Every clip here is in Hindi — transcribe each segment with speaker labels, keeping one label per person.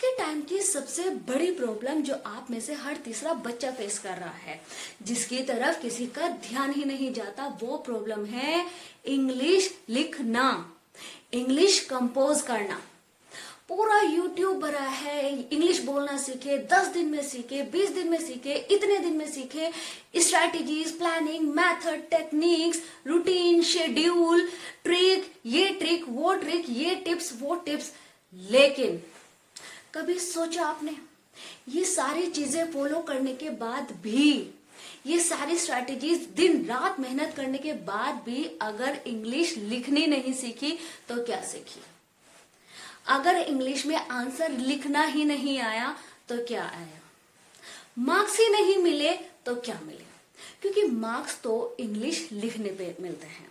Speaker 1: के टाइम की सबसे बड़ी प्रॉब्लम जो आप में से हर तीसरा बच्चा फेस कर रहा है, जिसकी तरफ किसी का ध्यान ही नहीं जाता, वो प्रॉब्लम है इंग्लिश लिखना, इंग्लिश कंपोज करना। पूरा यूट्यूब भरा है, इंग्लिश बोलना सीखे, 10 दिन में सीखे, 20 दिन में सीखे, इतने दिन में सीखे, strategies, planning, method, techniques, routine, schedule, trick, ये ट्रिक, वो ट्रिक, ये टिप्स, वो टिप्स। लेकिन कभी सोचा आपने, ये सारी चीजें फॉलो करने के बाद भी, ये सारी स्ट्रैटेजीज दिन रात मेहनत करने के बाद भी अगर इंग्लिश लिखनी नहीं सीखी तो क्या सीखी? अगर इंग्लिश में आंसर लिखना ही नहीं आया तो क्या आया? मार्क्स ही नहीं मिले तो क्या मिले? क्योंकि मार्क्स तो इंग्लिश लिखने पे मिलते हैं।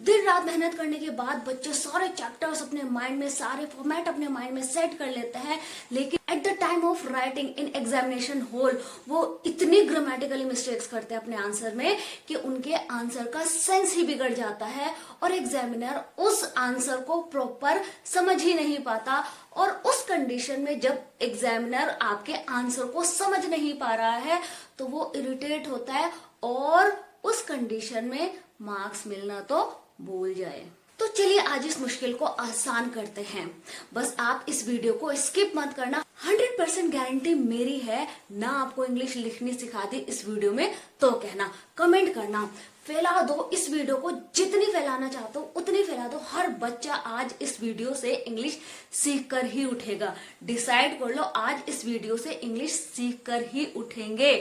Speaker 1: दिन रात मेहनत करने के बाद बच्चे सारे चैप्टर्स अपने माइंड में, सारे फॉर्मेट अपने माइंड में सेट कर लेते हैं, लेकिन at the time of writing in examination hall वो इतनी ग्रामेटिकली मिस्टेक्स करते हैं अपने आंसर में कि उनके आंसर का सेंस ही बिगड़ जाता है और एग्जामिनर उस आंसर को प्रॉपर समझ ही नहीं पाता। और उस कंडीशन में जब एग्जामिनर आपके आंसर को समझ नहीं पा रहा है तो वो इरिटेट होता है और उस कंडीशन में मार्क्स मिलना तो भूल जाए। तो चलिए आज इस मुश्किल को आसान करते हैं। बस आप इस वीडियो को स्किप मत करना। 100% गारंटी मेरी है, ना आपको इंग्लिश लिखनी सिखा दी इस वीडियो में तो कहना, कमेंट करना, फैला दो इस वीडियो को, जितनी फैलाना चाहते हो उतनी फैला दो। हर बच्चा आज इस वीडियो से इंग्लिश सीख कर ही उठेगा। डिसाइड कर लो, आज इस वीडियो से इंग्लिश सीख कर ही उठेंगे।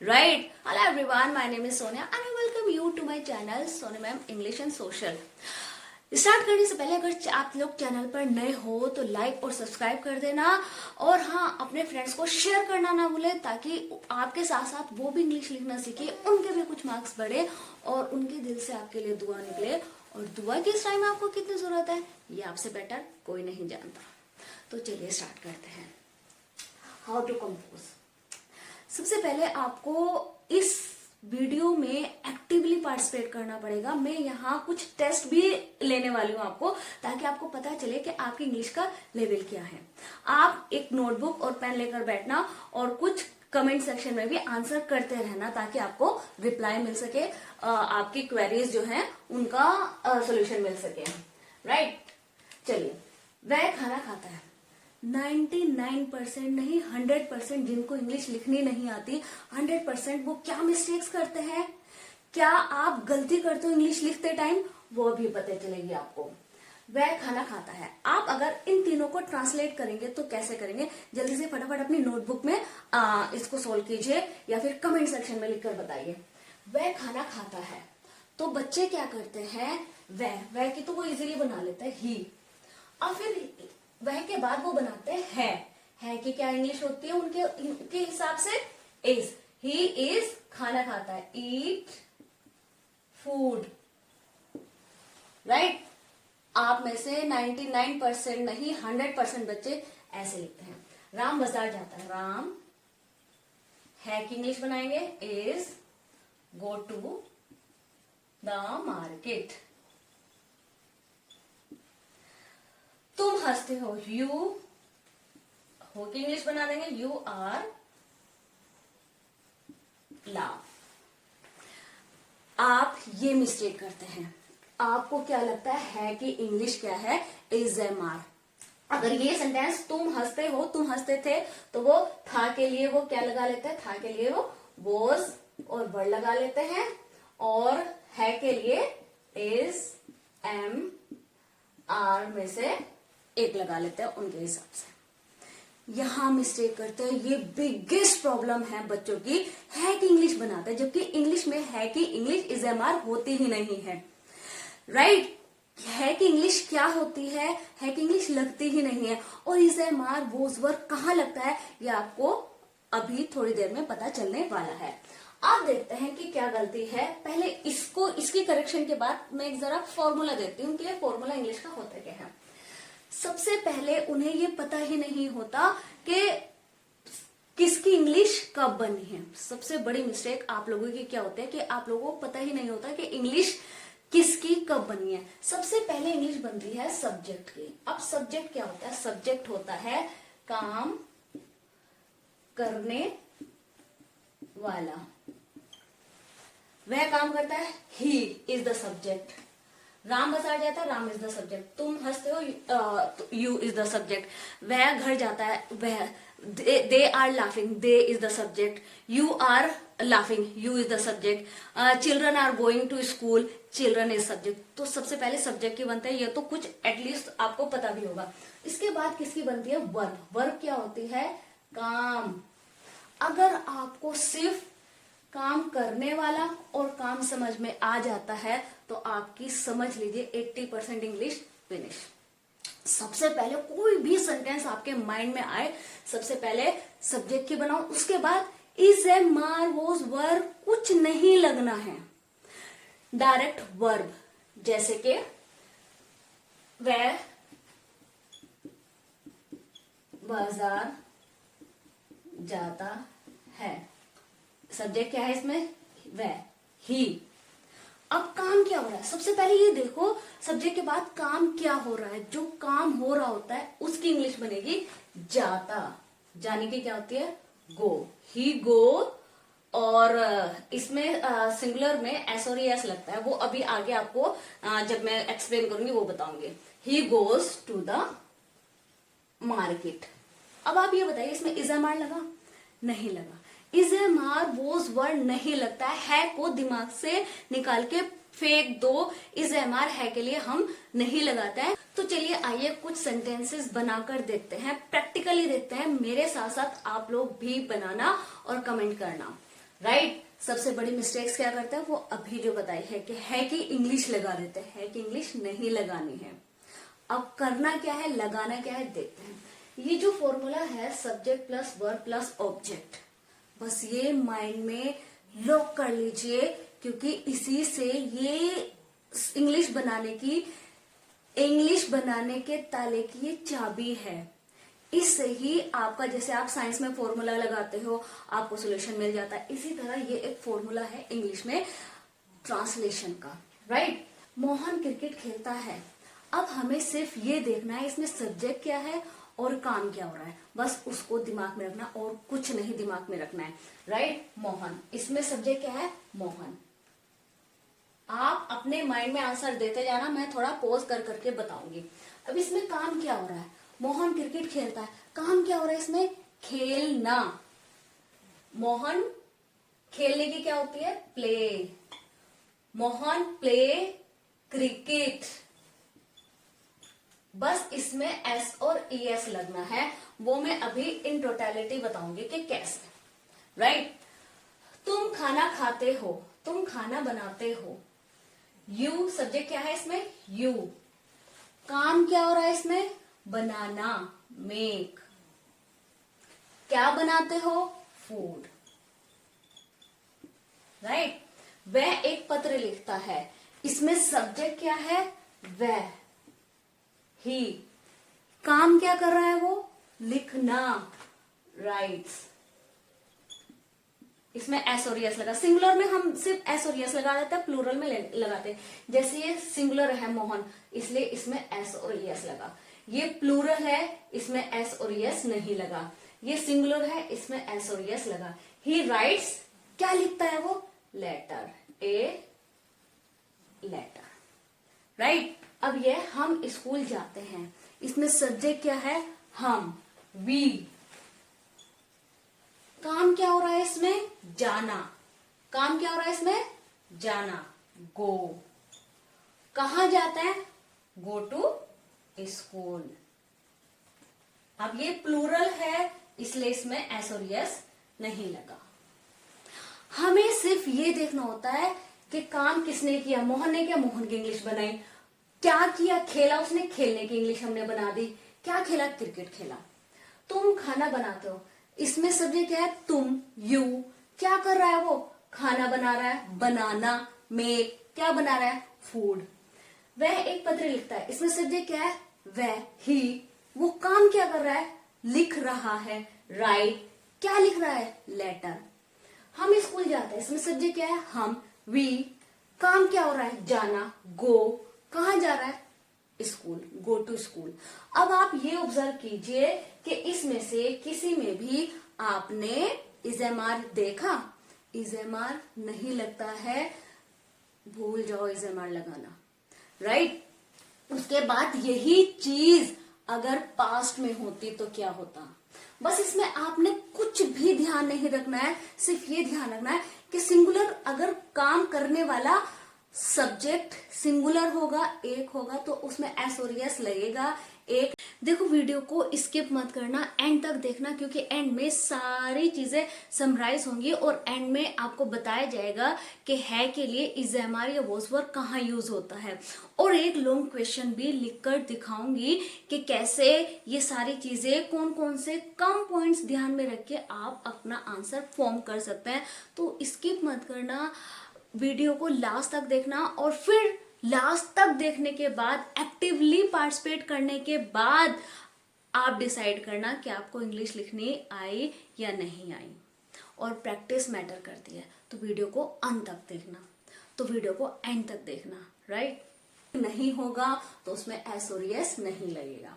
Speaker 1: Right. Hello everyone, my name is Sonia and I welcome you to my channel Sonia Ma'am English and Social. Start करने से पहले अगर आप लोग चैनल पर नए हो तो लाइक और सब्सक्राइब कर देना, और हाँ, अपने फ्रेंड्स को शेयर करना ना भूले ताकि आपके साथ साथ वो भी इंग्लिश लिखना सीखे, उनके भी कुछ मार्क्स बढ़े और उनके दिल से आपके लिए दुआ निकले। और दुआ किस टाइम आपको कितनी जरूरत है ये आपसे बेटर कोई नहीं जानता। तो चलिए स्टार्ट करते हैं। How to compose. सबसे पहले आपको इस वीडियो में एक्टिवली पार्टिसिपेट करना पड़ेगा। मैं यहाँ कुछ टेस्ट भी लेने वाली हूँ आपको, ताकि आपको पता चले कि आपकी इंग्लिश का लेवल क्या है। आप एक नोटबुक और पेन लेकर बैठना और कुछ कमेंट सेक्शन में भी आंसर करते रहना, ताकि आपको रिप्लाई मिल सके, आपकी क्वेरीज जो हैं उनका सोल्यूशन मिल सके। राइट। चलिए, वह खाना खाता है। 99% नहीं 100% जिनको इंग्लिश लिखनी नहीं आती, 100% वो क्या मिस्टेक्स करते हैं, क्या आप गलती करते हो इंग्लिश लिखते टाइम, वो भी पता चलेगी आपको। वह खाना खाता है। आप अगर इन तीनों को ट्रांसलेट करेंगे तो कैसे करेंगे, जल्दी से फटाफट अपनी नोटबुक में इसको सोल्व कीजिए या फिर कमेंट सेक्शन में लिखकर बताइए। वह खाना खाता है तो बच्चे क्या करते हैं, वह की तो वो इजीली बना लेते हैं ही, और फिर वह के बाद वो बनाते हैं है कि क्या इंग्लिश होती है उनके हिसाब से, इज। ही इज खाना खाता है, ईट फूड। राइट। आप में से 99% नहीं 100% बच्चे ऐसे लिखते हैं। राम बाजार जाता है, राम है कि इंग्लिश बनाएंगे, is go to the market. तुम हंसते हो, यू हो कि इंग्लिश बना देंगे, यू आर लाफ। आप ये मिस्टेक करते हैं। आपको क्या लगता है कि इंग्लिश क्या है, इज एम आर। अगर ये सेंटेंस तुम हंसते हो, तुम हंसते थे, तो वो था के लिए वो क्या लगा लेते हैं, था के लिए वो वॉज और वर लगा लेते हैं, और है के लिए इज एम आर में से एक लगा लेते हैं उनके हिसाब से। यहां मिस्टेक करते हैं। ये बिगेस्ट प्रॉब्लम है बच्चों की, है कि इंग्लिश बनाते हैं, जबकि इंग्लिश में है कि इंग्लिश इज एम आर होती ही नहीं है। राइट। है कि इंग्लिश क्या होती है कि इंग्लिश लगती ही नहीं है, और इज एम आर वोज वर कहाँ लगता है ये आपको अभी थोड़ी देर में पता चलने वाला है। आप देखते हैं कि क्या गलती है। पहले इसकी करेक्शन के बाद मैं एक जरा फॉर्मूला देती हूँ कि ये फॉर्मूला इंग्लिश का होता क्या है। सबसे पहले उन्हें ये पता ही नहीं होता कि किसकी इंग्लिश कब बनी है। सबसे बड़ी मिस्टेक आप लोगों की क्या होती है कि आप लोगों को पता ही नहीं होता कि इंग्लिश किसकी कब बनी है। सबसे पहले इंग्लिश बनती है सब्जेक्ट की। अब सब्जेक्ट क्या होता है, सब्जेक्ट होता है काम करने वाला। वह काम करता है, he is the subject. Ram बाजार जाता है, राम इज द सब्जेक्ट। तुम हंसते हो, यू इज द सब्जेक्ट। वह घर जाता है, वह, they are laughing, they is the subject. You are laughing, you is the subject. Children are going to school, children is subject. तो सबसे पहले सब्जेक्ट की बनते हैं, ये तो कुछ एटलीस्ट आपको पता भी होगा। इसके बाद किसकी बनती है? वर्ब। वर्ब क्या होती है? काम। अगर आपको सिर्फ काम करने वाला और काम समझ में आ जाता है तो आपकी समझ लीजिए 80% इंग्लिश फिनिश। सबसे पहले कोई भी सेंटेंस आपके माइंड में आए, सबसे पहले सब्जेक्ट की बनाओ, उसके बाद इज, एम, आर, वॉज, वर, कुछ नहीं लगना है, डायरेक्ट वर्ब। जैसे कि वह बाजार जाता है, सब्जेक्ट क्या है इसमें? वह, ही। अब काम क्या हो रहा है? सबसे पहले ये देखो, सब्जेक्ट के बाद काम क्या हो रहा है। जो काम हो रहा होता है उसकी इंग्लिश बनेगी जाता। जाने की क्या होती है? गो। ही गो। और इसमें सिंगुलर में एस और एस लगता है, वो अभी आगे आपको जब मैं एक्सप्लेन करूंगी वो बताऊंगी। He goes to the market. अब आप ये बताइए, इसमें इज, एम, आर लगा? नहीं लगा। इज, एम, आर, वॉज, वर नहीं लगता है को दिमाग से निकाल के फेंक दो। इज, एम, आर है के लिए हम नहीं लगाते हैं। तो चलिए आइए कुछ सेंटेंसेस बनाकर देखते हैं, प्रैक्टिकली देखते हैं। मेरे साथ साथ आप लोग भी बनाना और कमेंट करना। राइट? सबसे बड़ी मिस्टेक्स क्या करते हैं वो अभी जो बताई है कि इंग्लिश लगा देते हैं, है कि इंग्लिश नहीं लगानी है। अब करना क्या है, लगाना क्या है, देखते हैं। ये जो फॉर्मूला है subject plus verb plus object, बस ये माइंड में लॉक कर लीजिए, क्योंकि इसी से ये इंग्लिश बनाने के ताले की ये चाबी है। इससे ही आपका, जैसे आप साइंस में फॉर्मूला लगाते हो आपको सॉल्यूशन मिल जाता है, इसी तरह ये एक फॉर्मूला है इंग्लिश में ट्रांसलेशन का। राइट? मोहन क्रिकेट खेलता है। अब हमें सिर्फ ये देखना है इसमें सब्जेक्ट क्या है और काम क्या हो रहा है, बस उसको दिमाग में रखना और कुछ नहीं दिमाग में रखना है। राइट? मोहन, इसमें सब्जेक्ट क्या है? मोहन। आप अपने माइंड में आंसर देते जाना, मैं थोड़ा पॉज कर करके बताऊंगी। अब इसमें काम क्या हो रहा है? मोहन क्रिकेट खेलता है। काम क्या हो रहा है इसमें? खेलना। मोहन खेलने की क्या होती है? प्ले। Mohan play cricket. बस इसमें एस और ईएस लगना है, वो मैं अभी इन टोटलिटी बताऊंगी कि कैसे। राइट? तुम खाना खाते हो, तुम खाना बनाते हो। यू, सब्जेक्ट क्या है इसमें? यू। काम क्या हो रहा है इसमें? बनाना, मेक। क्या बनाते हो? फूड। राइट? वह एक पत्र लिखता है, इसमें सब्जेक्ट क्या है? वह, ही। काम क्या कर रहा है वो? लिखना, राइट्स। इसमें एस और यस लगा। सिंगुलर में हम सिर्फ एस और यस लगा देते हैं, प्लूरल में लगाते हैं। जैसे ये सिंगुलर है मोहन, इसलिए इसमें एस और यस लगा। ये प्लूरल है, इसमें एस और यस नहीं लगा। ये सिंगुलर है, इसमें एस और यस लगा। ही राइट्स, क्या लिखता है वो? Letter, a letter. राइट? अब ये हम स्कूल जाते हैं, इसमें सब्जेक्ट क्या है? हम, वी। काम क्या हो रहा है इसमें? जाना। काम क्या हो रहा है इसमें? जाना, गो। कहां जाते हैं? Go to school. अब ये प्लूरल है, इसलिए इसमें एस और यस नहीं लगा। हमें सिर्फ ये देखना होता है कि काम किसने किया। मोहन ने किया, मोहन की इंग्लिश बनाई। क्या किया? खेला उसने, खेलने की इंग्लिश हमने बना दी। क्या खेला? क्रिकेट खेला। तुम खाना बनाते हो, इसमें सब्जेक्ट क्या है? तुम, यू। क्या कर रहा है वो? खाना बना रहा है, बनाना, मेक। क्या बना रहा है? फूड। वह एक पत्र लिखता है, इसमें सब्जेक्ट क्या है? वह, ही। वो काम क्या कर रहा है? लिख रहा है, राइट। क्या लिख रहा है? लेटर। हम स्कूल जाते हैं, इसमें सब्जेक्ट क्या है? हम, वी। काम क्या हो रहा है? जाना, गो। कहां जा रहा है? School, go to school. अब आप ये ऑब्जर्व कीजिए कि इसमें से किसी में भी आपने इजेमार देखा? इजेमार नहीं लगता है, भूल जाओ इजेमार लगाना, राइट। उसके बाद यही चीज अगर पास्ट में होती तो क्या होता? बस इसमें आपने कुछ भी ध्यान नहीं रखना है, सिर्फ ये ध्यान रखना है कि सिंगुलर अगर काम करने वाला सब्जेक्ट सिंगुलर होगा, एक होगा, तो उसमें एस और यस लगेगा। एक देखो, वीडियो को स्किप मत करना, एंड तक देखना, क्योंकि एंड में सारी चीजें समराइज होंगी और एंड में आपको बताया जाएगा कि है के लिए इजेमार या वॉज वर्ब कहाँ यूज होता है। और एक लॉन्ग क्वेश्चन भी लिखकर दिखाऊंगी कि कैसे ये सारी चीजें, कौन कौन से कम पॉइंट्स ध्यान में रख के आप अपना आंसर फॉर्म कर सकते हैं। तो स्किप मत करना, वीडियो को लास्ट तक देखना, और फिर लास्ट तक देखने के बाद एक्टिवली पार्टिसिपेट करने के बाद आप डिसाइड करना कि आपको इंग्लिश लिखनी आई या नहीं आई। और प्रैक्टिस मैटर करती है, तो वीडियो को अंत तक देखना, तो वीडियो को एंड तक देखना, राइट। नहीं होगा तो उसमें एस और यस नहीं लगेगा।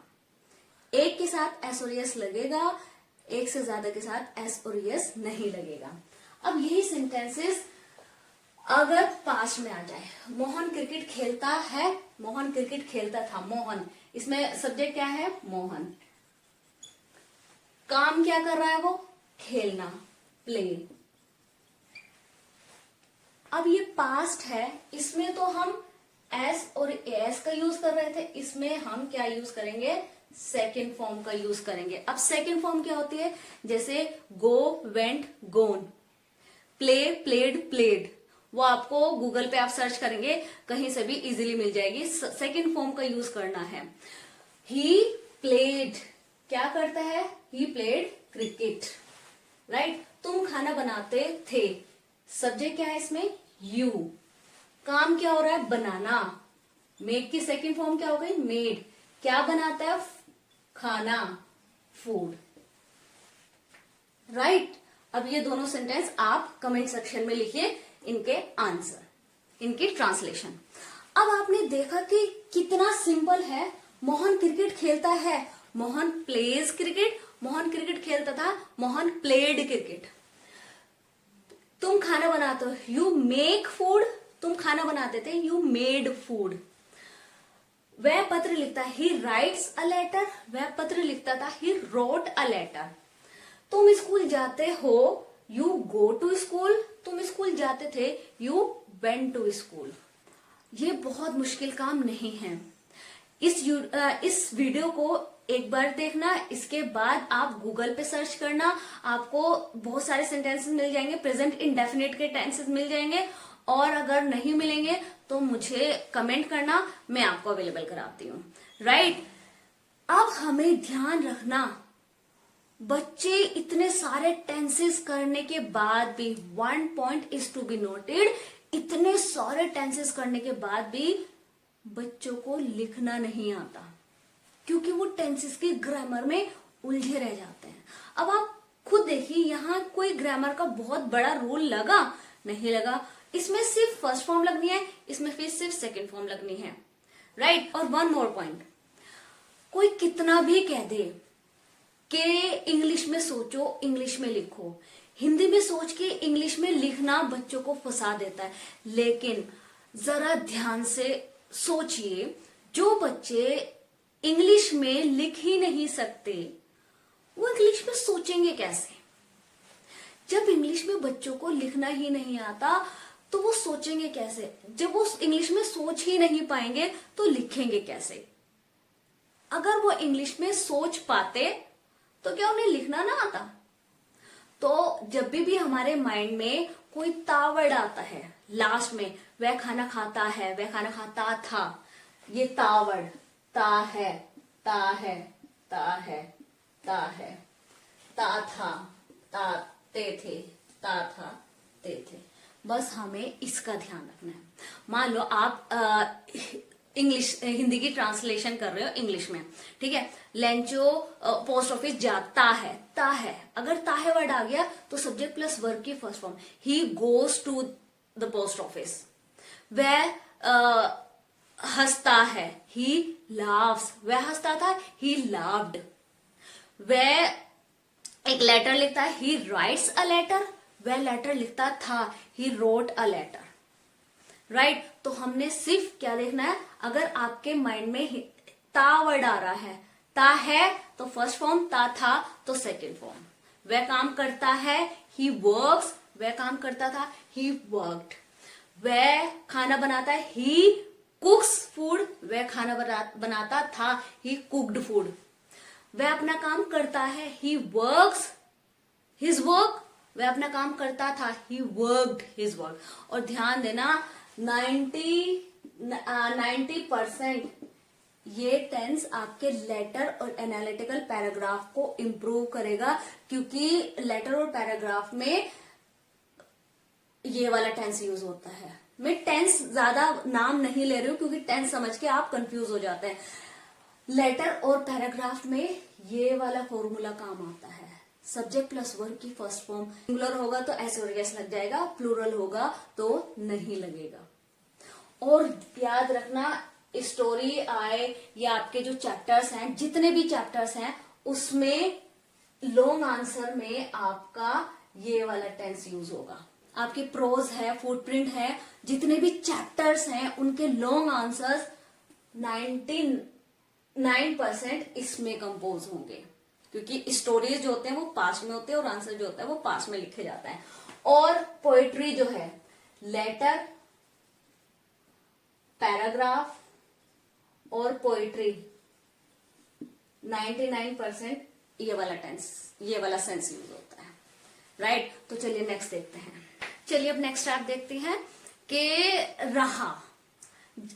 Speaker 1: एक के साथ एस और यस लगेगा, एक से ज्यादा के साथ एस और यस नहीं लगेगा। अब यही सेंटेंसेस अगर पास्ट में आ जाए, मोहन क्रिकेट खेलता है, मोहन क्रिकेट खेलता था, मोहन, इसमें सब्जेक्ट क्या है? मोहन। काम क्या कर रहा है वो? खेलना, प्ले। अब ये पास्ट है, इसमें तो हम एस और एस का यूज कर रहे थे, इसमें हम क्या यूज करेंगे? सेकेंड फॉर्म का यूज करेंगे। अब सेकेंड फॉर्म क्या होती है? जैसे गो, वेंट, गोन, प्ले, प्लेड, प्लेड, वो आपको गूगल पे आप सर्च करेंगे, कहीं से भी इजीली मिल जाएगी। सेकेंड फॉर्म का यूज करना है। ही प्लेड, क्या करता है? He played cricket, right. तुम खाना बनाते थे, सब्जेक्ट क्या है इसमें? यू। काम क्या हो रहा है? बनाना। मेड की सेकेंड फॉर्म क्या हो गई? मेड। क्या बनाता है? खाना, फूड, राइट। अब ये दोनों सेंटेंस आप कमेंट सेक्शन में लिखिए, इनके आंसर, इनकी ट्रांसलेशन। अब आपने देखा कि कितना सिंपल है। मोहन क्रिकेट खेलता है, Mohan pledge cricket, Mohan cricket खेलता था, मोहन प्लेड क्रिकेट। तुम खाना बनाते हो, यू मेक फूड, तुम खाना बनाते थे, यू मेड फूड। वह पत्र लिखता है, ही राइट्स अ लेटर, वह पत्र लिखता था, ही रोट अ लेटर। तुम स्कूल जाते हो, यू गो टू स्कूल, तुम स्कूल जाते थे, यू वेंट टू स्कूल। ये बहुत मुश्किल काम नहीं है। इस वीडियो को एक बार देखना, इसके बाद आप गूगल पे सर्च करना, आपको बहुत सारे सेंटेंसेस मिल जाएंगे, प्रेजेंट इंडेफिनिट के टेंसेस मिल जाएंगे, और अगर नहीं मिलेंगे तो मुझे कमेंट करना, मैं आपको अवेलेबल कराती हूँ, राइट। अब हमें ध्यान रखना, बच्चे इतने सारे टेंसेस करने के बाद भी, one point is to be noted, इतने सारे टेंसेस करने के बाद भी बच्चों को लिखना नहीं आता, क्योंकि वो टेंसेस के ग्रामर में उलझे रह जाते हैं। अब आप खुद देखिए, यहाँ कोई ग्रामर का बहुत बड़ा रूल लगा? नहीं लगा। इसमें सिर्फ फर्स्ट फॉर्म लगनी है, इसमें फिर सिर्फ सेकेंड फॉर्म लगनी है, राइट। और वन मोर पॉइंट, कोई कितना भी कह दे कि इंग्लिश में सोचो, इंग्लिश में लिखो, हिंदी में सोच के इंग्लिश में लिखना बच्चों को फंसा देता है। लेकिन जरा ध्यान से सोचिए, जो बच्चे इंग्लिश में लिख ही नहीं सकते, वो इंग्लिश में सोचेंगे कैसे? जब इंग्लिश में बच्चों को लिखना ही नहीं आता तो वो सोचेंगे कैसे? जब वो इंग्लिश में सोच ही नहीं पाएंगे तो लिखेंगे कैसे? अगर वो इंग्लिश में सोच पाते तो क्या उन्हें लिखना ना आता? तो जब भी हमारे माइंड में कोई तावर्ड आता है लास्ट में, वह खाना खाता है, वह खाना खाता था, ये तावर्ड, ता है, ता है, ता है, ता है, ता था, ताते थे, ता था, ते थे, बस हमें इसका ध्यान रखना है। मान लो आप इंग्लिश हिंदी की ट्रांसलेशन कर रहे हो इंग्लिश में, ठीक है। लेंचो पोस्ट ऑफिस जाता है, ता है, अगर ता है वर्ड आ गया तो सब्जेक्ट प्लस वर्ब की first form, he goes to the post office. वह हंसता है, ही लाव्स, वह हंसता था, ही लाव्ड। वह एक लेटर लिखता है, ही राइट्स अ लेटर, वह लेटर लिखता था, he wrote a letter. Right, तो हमने सिर्फ क्या देखना है, अगर आपके माइंड में ता वर्ड आ रहा है, ता है तो फर्स्ट फॉर्म, ता था तो सेकेंड फॉर्म। वह काम करता है, ही वर्क्स, वह काम करता था, ही वर्कड। वह खाना बनाता है, ही कुक्स फूड, वह खाना बनाता था, ही कुक्ड फूड। वह अपना काम करता है, ही वर्क्स हिज वर्क, वह अपना काम करता था, ही वर्कड हिज वर्क। और ध्यान देना 90% ये टेंस आपके लेटर और एनालिटिकल पैराग्राफ को इंप्रूव करेगा, क्योंकि लेटर और पैराग्राफ में ये वाला टेंस यूज होता है। मैं टेंस ज्यादा नाम नहीं ले रही हूं क्योंकि टेंस समझ के आप कंफ्यूज हो जाते हैं। लेटर और पैराग्राफ में ये वाला फॉर्मूला काम आता है। सब्जेक्ट प्लस वर्ब की फर्स्ट फॉर्म, सिंगुलर होगा तो एस और एस लग जाएगा, प्लूरल होगा तो नहीं लगेगा। और याद रखना, स्टोरी आए या आपके जो चैप्टर्स हैं, जितने भी चैप्टर्स हैं, उसमें लॉन्ग आंसर में आपका ये वाला टेंस यूज होगा। आपकी प्रोज है, फुटप्रिंट है, जितने भी चैप्टर्स हैं उनके लॉन्ग आंसर्स 99% इसमें कंपोज होंगे, क्योंकि स्टोरीज जो होते हैं वो पास्ट में होते हैं और आंसर जो होता है वो पास्ट में लिखे जाता है। और पोएट्री जो है, लेटर, पैराग्राफ और पोएट्री 99% ये वाला टेंस, ये वाला सेंस यूज होता है। राइट, तो चलिए नेक्स्ट देखते हैं। चलिए अब नेक्स्ट आप देखते हैं कि रहा।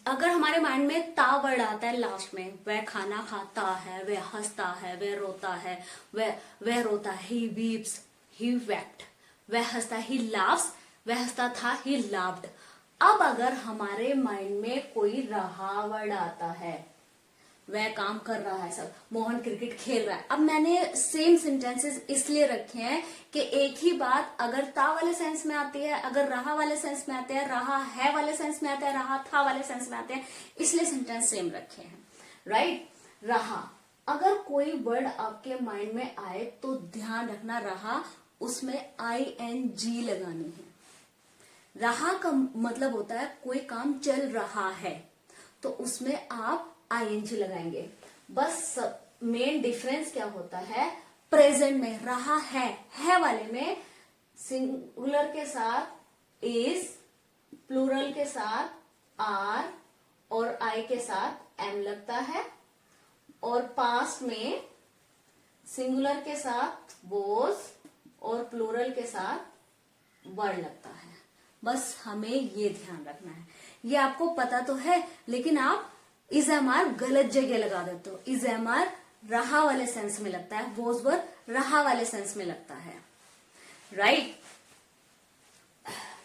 Speaker 1: अगर हमारे माइंड में ता वर्ड आता है लास्ट में, वह खाना खाता है, वह हंसता है, वह रोता है, वह रोता है, ही वीप्स, ही वेप्ट, वह हंसता, ही लाफ्स, वह हंसता था, ही लाफ्ड। अब अगर हमारे माइंड में कोई रहा वर्ड आता है, वह काम कर रहा है, सब मोहन क्रिकेट खेल रहा है। अब मैंने सेम सेंटेंसेस इसलिए रखे हैं कि एक ही बात अगर ता वाले सेंस में आती है, अगर रहा वाले सेंस में आते हैं, रहा है वाले सेंस में आता है, रहा था वाले सेंस में आते हैं, इसलिए सेंटेंस सेम रखे हैं। राइट, रहा, अगर कोई वर्ड आपके माइंड में आए तो ध्यान रखना, रहा उसमें ING लगानी है। रहा का मतलब होता है कोई काम चल रहा है, तो उसमें आप ING लगाएंगे। बस मेन डिफरेंस क्या होता है, प्रेजेंट में रहा है वाले में सिंगुलर के साथ इज, प्लूरल के साथ आर और आई के साथ एम लगता है, और पास्ट में सिंगुलर के साथ वॉज और प्लूरल के साथ वर लगता है। बस हमें ये ध्यान रखना है। ये आपको पता तो है, लेकिन आप इज़-एम-आर गलत जगह लगा देते हो। इज़-एम-आर रहा वाले सेंस में लगता है, वॉज वर रहा वाले सेंस में लगता है। राइट,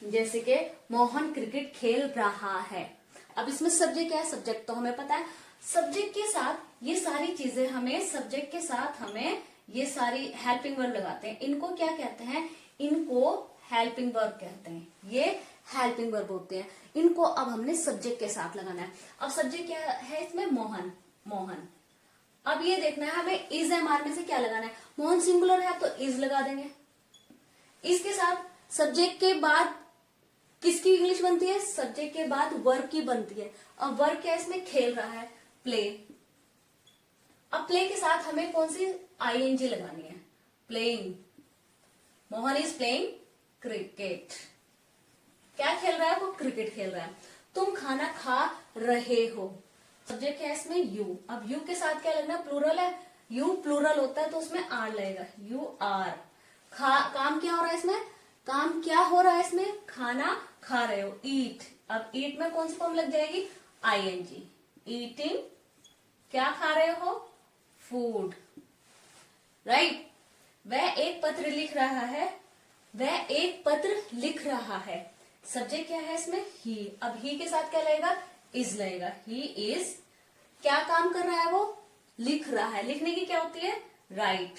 Speaker 1: जैसे कि मोहन क्रिकेट खेल रहा है। अब इसमें सब्जेक्ट क्या है, सब्जेक्ट तो हमें पता है। सब्जेक्ट के साथ ये सारी चीजें हमें, सब्जेक्ट के साथ हमें ये सारी हेल्पिंग वर्ब लगाते हैं। इनको क्या कहते हैं, इनको हेल्पिंग वर्ब कहते हैं। ये हेल्पिंग वर्ब होते हैं। इनको अब हमने सब्जेक्ट के साथ लगाना है। अब सब्जेक्ट क्या है इसमें, मोहन, मोहन। अब ये देखना है हमें इज़-एम-आर में से क्या लगाना है। मोहन सिंगुलर है तो इज लगा देंगे। इसके साथ सब्जेक्ट के बाद किसकी इंग्लिश बनती है, सब्जेक्ट के बाद वर्ब की बनती है। अब वर्ब क्या है इसमें, खेल रहा है, प्ले। अब प्ले के साथ हमें कौन सी ING लगानी है, playing. Mohan is playing cricket. क्या खेल रहा है वो, क्रिकेट खेल रहा है। तुम खाना खा रहे हो, सब्जेक्ट क्या है इसमें, यू। अब यू के साथ क्या लगना, प्लूरल है, यू प्लूरल होता है तो उसमें आर लगेगा, यू आर। काम क्या हो रहा है इसमें, काम क्या हो रहा है इसमें, खाना खा रहे हो, ईट। अब ईट में कौन सी फॉर्म लग जाएगी, ING, ईटिंग। क्या खा रहे हो, फूड। राइट, वह एक पत्र लिख रहा है, वह एक पत्र लिख रहा है। सब्जेक्ट क्या है इसमें, ही। अब ही के साथ क्या लगेगा, इज लगेगा, ही इज। क्या काम कर रहा है वो, लिख रहा है। लिखने की क्या होती है, राइट।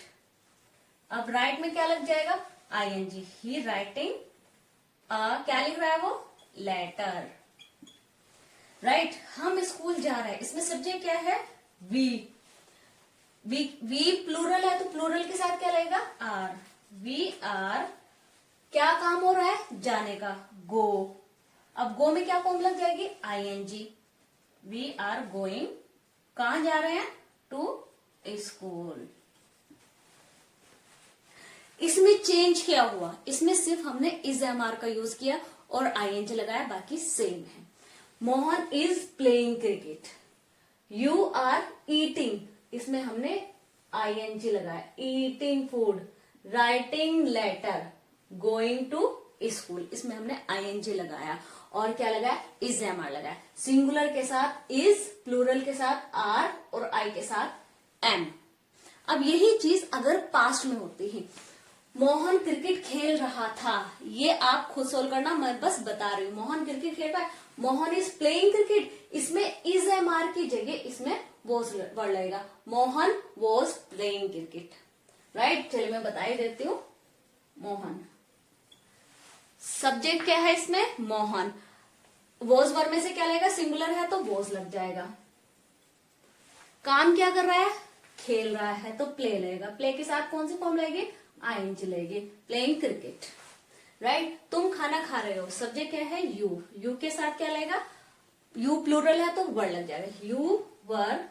Speaker 1: अब राइट में क्या लग जाएगा, ING, ही राइटिंग। क्या लिख रहा है वो, लेटर। राइट, हम स्कूल जा रहे हैं, इसमें सब्जेक्ट क्या है, वी। वी प्लूरल है तो प्लूरल के साथ क्या लगेगा, आर। वी आर, क्या काम हो रहा है, जाने का, गो। अब गो में क्या फॉर्म लग जाएगी, आईएनजी। वी आर गोइंग, कहां जा रहे हैं, टू स्कूल। इसमें चेंज क्या हुआ, इसमें सिर्फ हमने इज एम आर का यूज किया और आईएनजी लगाया, बाकी सेम है। Mohan is playing cricket. You are eating, इसमें हमने आईएनजी लगाया, eating food. Writing letter, going to school, इसमें हमने आईएनजी लगाया और क्या लगाया, इज एम आर लगाया। सिंगुलर के साथ इज, प्लूरल के साथ आर और आई के साथ एम। अब यही चीज अगर पास्ट में होती है, मोहन क्रिकेट खेल रहा था, ये आप खुद सोल्व करना, मैं बस बता रही हूँ। मोहन क्रिकेट खेल रहा है, मोहन इज प्लेइंग क्रिकेट, इसमें इज एम आर की जगह इसमें वॉज वर्ड लगेगा, Mohan was playing cricket. Right, चलिए मैं बता ही देती हूँ। मोहन, सब्जेक्ट क्या है इसमें, मोहन। वॉज वर्ड में से क्या लगेगा, सिंगुलर है तो वॉज लग जाएगा। काम क्या कर रहा है, खेल रहा है तो प्ले लगेगा। प्ले के साथ कौन सी फॉर्म लगेगी, आईएनजी लगेगी, प्लेइंग क्रिकेट। राइट, तुम खाना खा रहे हो, सब्जेक्ट क्या है, यू। यू के साथ क्या लगेगा, यू प्लूरल है तो वर्ड लग जाएगा, यू वर।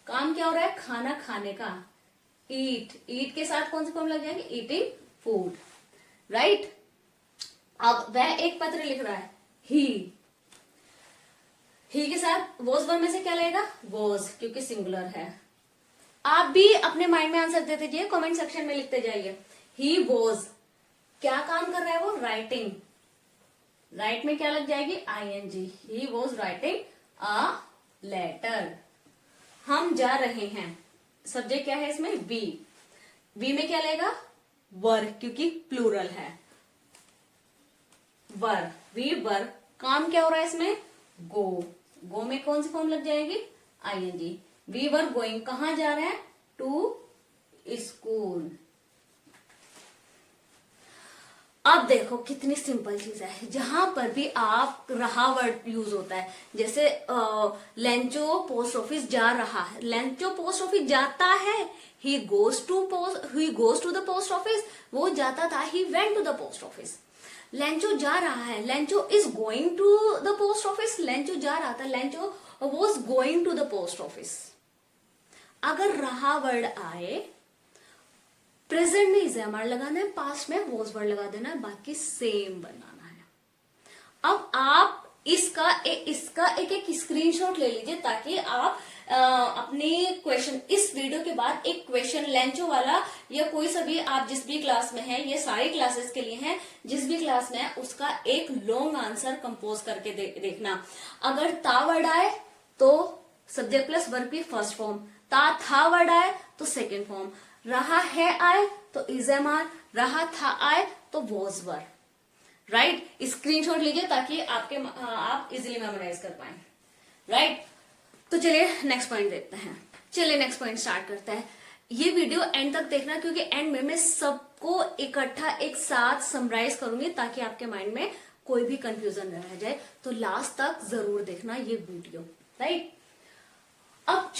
Speaker 1: काम क्या हो रहा है, खाना खाने का, ईट। ईट के साथ कौन सी फॉर्म लग जाएगी, ईटिंग फूड। राइट, अब वह एक पत्र लिख रहा है, ही के साथ वॉज वर्ड में से क्या लगेगा, वॉज, क्योंकि सिंगुलर है। आप भी अपने माइंड में आंसर देते जाइए, कमेंट सेक्शन में लिखते जाइए। ही वॉज, क्या काम कर रहा है वो, राइटिंग। राइट में क्या लग जाएगी, ING. He was writing a letter. हम जा रहे हैं, सब्जेक्ट क्या है इसमें, वी। वी में क्या लगेगा, वर, क्योंकि प्लूरल है, वर। वी वर, काम क्या हो रहा है इसमें, गो। गो में कौन सी फॉर्म लग जाएगी, आईएनजी। वी वर गोइंग, कहां जा रहे हैं, टू स्कूल। अब देखो कितनी सिंपल चीज है, जहां पर भी आप रहा वर्ड यूज होता है, जैसे लेंचो पोस्ट ऑफिस जा रहा है, लेंचो पोस्ट ऑफिस जाता है, he goes to the post office, वो जाता था, he went to the post office. Lencho जा रहा है, Lencho is going to the post office, Lencho जा रहा था, Lencho was going to the post office. अगर रहा वर्ड आए, प्रेजेंट में इज एम आर लगाना है, पास्ट में वॉज वर्ड लगा देना है, बाकी सेम बनाना है। अब आप इसका एक एक स्क्रीनशॉट ले लीजिए, ताकि आप अपने क्वेश्चन, इस वीडियो के बाद एक क्वेश्चन लेंचो वाला, या कोई सा भी, आप जिस भी क्लास में है, ये सारी क्लासेस के लिए है, जिस भी क्लास में है उसका एक लॉन्ग आंसर कंपोज करके देखना। अगर ता वर्ड आए तो सब्जेक्ट प्लस वर्ब की फर्स्ट फॉर्म, ता था वर्ड आए तो सेकेंड फॉर्म, रहा है आए तो इज एम आर, रहा था आए तो वॉज वर। राइट, स्क्रीनशॉट लीजिए ताकि आप इजीली मेमोराइज कर पाए। राइट, तो चलिए नेक्स्ट पॉइंट देखते हैं। चलिए नेक्स्ट पॉइंट स्टार्ट करते हैं। ये वीडियो एंड तक देखना, क्योंकि एंड में मैं सबको इकट्ठा एक साथ समराइज करूंगी, ताकि आपके माइंड में कोई भी कंफ्यूजन न रह जाए। तो लास्ट तक जरूर देखना ये वीडियो। राइट, अब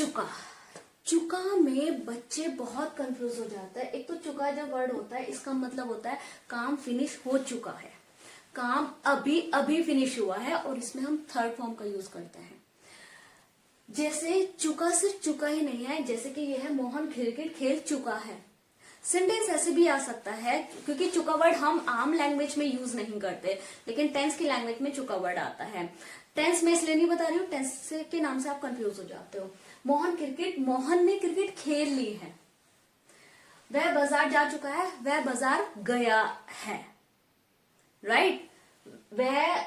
Speaker 1: चुका में बच्चे बहुत कंफ्यूज हो जाते हैं। एक तो चुका जब वर्ड होता है, इसका मतलब होता है काम फिनिश हो चुका है, काम अभी अभी फिनिश हुआ है, और इसमें हम थर्ड फॉर्म का यूज करते हैं। जैसे चुका सिर्फ चुका ही नहीं है, जैसे कि यह है मोहन क्रिकेट खेल चुका है। सेंटेंस ऐसे भी आ सकता है, क्योंकि चुका वर्ड हम आम लैंग्वेज में यूज नहीं करते, लेकिन टेंस की लैंग्वेज में चुका वर्ड आता है। टेंस में इसलिए नहीं बता रही हूँ, टेंस के नाम से आप कंफ्यूज हो जाते हो। मोहन ने क्रिकेट खेल ली है। वह बाजार जा चुका है, वह बाजार गया है। राइट, वह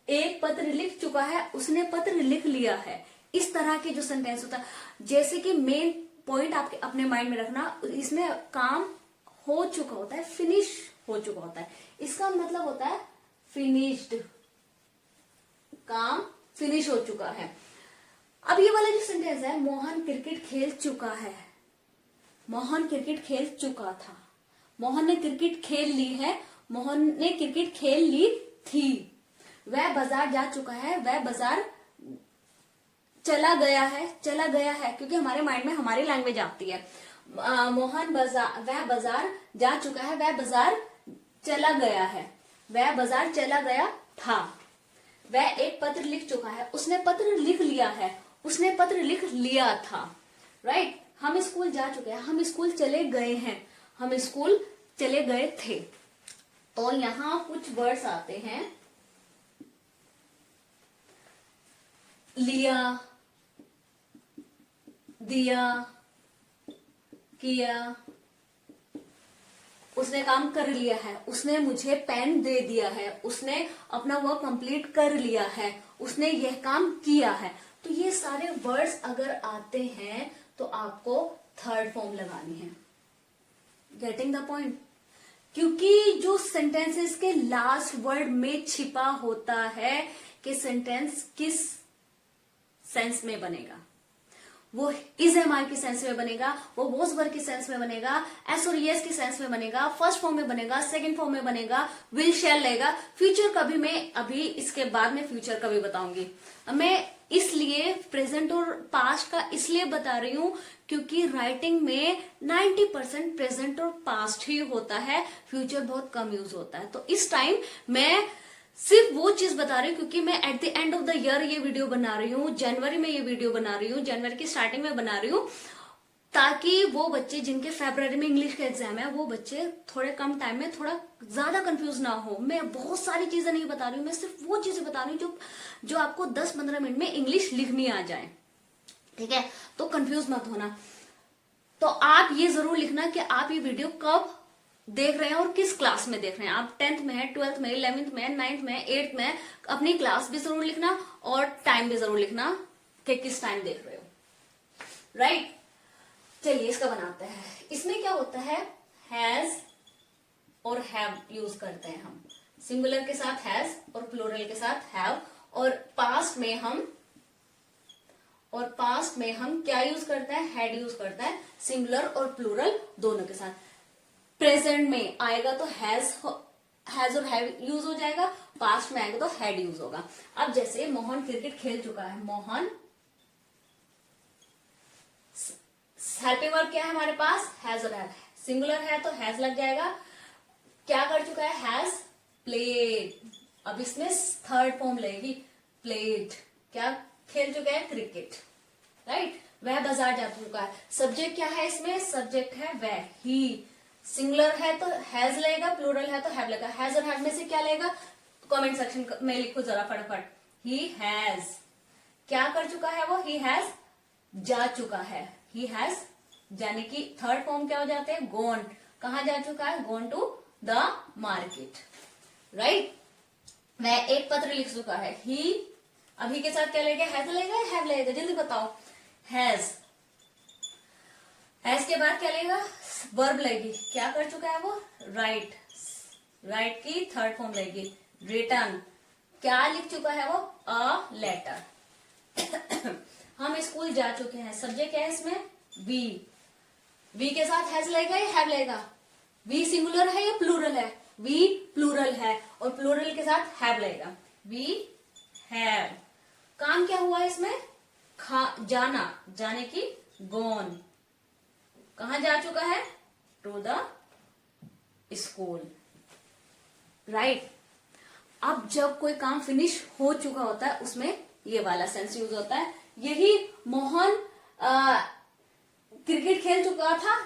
Speaker 1: एक पत्र लिख चुका है, उसने पत्र लिख लिया है। इस तरह के जो सेंटेंस होता है, जैसे कि मेन पॉइंट आपके अपने माइंड में रखना, इसमें काम हो चुका होता है, फिनिश हो चुका होता है, इसका मतलब होता है फिनिश्ड, काम फिनिश हो चुका है। अब ये वाला जो सेंटेंस है, मोहन क्रिकेट खेल चुका है, मोहन क्रिकेट खेल चुका था, मोहन ने क्रिकेट खेल ली है, मोहन ने क्रिकेट खेल ली थी। वह बाजार जा चुका है, वह बाजार चला गया है, चला गया है, क्योंकि हमारे माइंड में हमारी लैंग्वेज आती है। मोहन बाजार, वह बाजार जा चुका है, वह बाजार चला गया है, वह बाजार चला गया था। वह एक पत्र लिख चुका है, उसने पत्र लिख लिया है, उसने पत्र लिख लिया था। राइट। हम स्कूल जा चुके हैं, हम स्कूल चले गए हैं, हम स्कूल चले गए थे। तो यहां कुछ वर्ड्स आते हैं, लिया, दिया, किया, उसने काम कर लिया है, उसने मुझे पेन दे दिया है, उसने अपना वर्क कंप्लीट कर लिया है, उसने यह काम किया है। तो ये सारे वर्ड्स अगर आते हैं तो आपको थर्ड फॉर्म लगानी है। Getting the point? क्योंकि जो सेंटेंसेस के लास्ट वर्ड में छिपा होता है कि सेंटेंस किस सेंस में बनेगा, वो इज एम आर की सेंस में बनेगा, वो वॉज वर की सेंस में बनेगा, एस और यस की सेंस में बनेगा, फर्स्ट फॉर्म में बनेगा, सेकंड फॉर्म में बनेगा, विल शैल लेगा, फ्यूचर कभी, मैं अभी इसके बाद में फ्यूचर कभी बताऊंगी। मैं इसलिए प्रेजेंट और पास्ट का इसलिए बता रही हूं क्योंकि राइटिंग में 90% प्रेजेंट और पास्ट ही होता है, फ्यूचर बहुत कम यूज होता है। तो इस टाइम मैं सिर्फ वो चीज बता रही हूँ क्योंकि मैं at the end of the year ये वीडियो बना रही हूँ, जनवरी में ये वीडियो बना रही हूँ, जनवरी की स्टार्टिंग में बना रही हूँ, ताकि वो बच्चे जिनके फरवरी में इंग्लिश का एग्जाम है वो बच्चे थोड़े कम टाइम में थोड़ा ज्यादा कंफ्यूज ना हो। मैं बहुत सारी चीजें नहीं बता रही हूँ, मैं सिर्फ वो चीजें बता रही हूँ जो आपको 10-15 मिनट में इंग्लिश लिखनी आ जाए। ठीक है, तो कंफ्यूज मत होना। तो आप ये जरूर लिखना कि आप ये वीडियो कब देख रहे हैं और किस क्लास में देख रहे हैं। आप 10th में, 12th में, 11th में, 9th में, 8th में, अपनी क्लास भी जरूर लिखना और टाइम भी जरूर लिखना कि किस टाइम देख रहे हो। राइट। चलिए इसका बनाते हैं। इसमें क्या होता है, हैज और हैव यूज करते हैं हम। सिंगुलर के साथ हैज और प्लूरल के साथ हैव, और पास्ट में हम क्या यूज करते हैं, हैड यूज करते हैं, सिंगुलर और प्लूरल दोनों के साथ। प्रेजेंट में आएगा तो हैज और हैव यूज हो जाएगा, पास्ट में आएगा तो हैड यूज होगा। अब जैसे मोहन क्रिकेट खेल चुका है, मोहन, हेल्पिंग वर्ब क्या है हमारे पास, हैज और हैव, सिंगुलर है तो हैज लग जाएगा। क्या कर चुका है, हैज प्लेड, अब इसमें थर्ड फॉर्म लगेगी, प्लेड, क्या खेल चुका है, क्रिकेट। राइट। वह बाजार जा चुका है, सब्जेक्ट क्या है इसमें, सब्जेक्ट है वह, ही, सिंगुलर है तो हैज लेगा, प्लूरल है तो हैव लेगा। हैज और हैव में से क्या लेगा, कमेंट सेक्शन में लिखो जरा फटाफट। ही हैज, क्या कर चुका है वो, ही हैज जा चुका है, ही हैज, यानी कि थर्ड फॉर्म क्या हो जाते हैं, गोन, कहां जा चुका है, गोन टू द मार्केट। राइट। वह एक पत्र लिख चुका है, ही, अभी के साथ क्या लेगा, हैज लेगा या हैव लेगा, जल्दी बताओ, हैज, हैज के बाद क्या लेगा, वर्ब लगेगी, क्या कर चुका है वो, राइट, राइट की थर्ड फॉर्म लगेगी, रिटर्न, क्या लिख चुका है वो, अ लेटर। हम स्कूल जा चुके हैं, सब्जेक्ट क्या है इसमें, वी के साथ हैज लगेगा या हैव लगेगा, वी सिंगुलर है या प्लूरल है, वी प्लूरल है और प्लूरल के साथ हैव लगेगा, वी हैव। काम क्या हुआ इसमें, जाना, जाने की, गोन, कहा जा चुका है, टू द स्कूल। राइट। अब जब कोई काम फिनिश हो चुका होता है उसमें ये वाला सेंस यूज होता है। यही मोहन क्रिकेट खेल चुका था,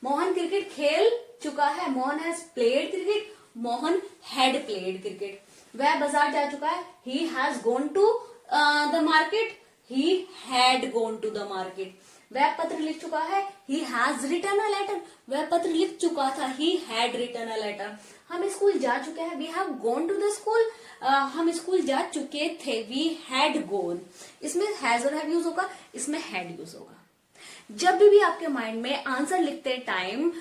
Speaker 1: मोहन क्रिकेट खेल चुका है, Mohan has played cricket, Mohan had played cricket. वह बाजार जा चुका है, he has gone to the market, he had gone to the market. वह पत्र लिख चुका है, he has written a letter, वह पत्र लिख चुका था, he had written a letter. हम स्कूल जा चुके हैं, we have gone to the school, हम स्कूल जा चुके थे, वी हैड गॉन। इसमें हैज और हैव यूज होगा, इसमें हैड यूज होगा। जब भी आपके माइंड में आंसर लिखते टाइम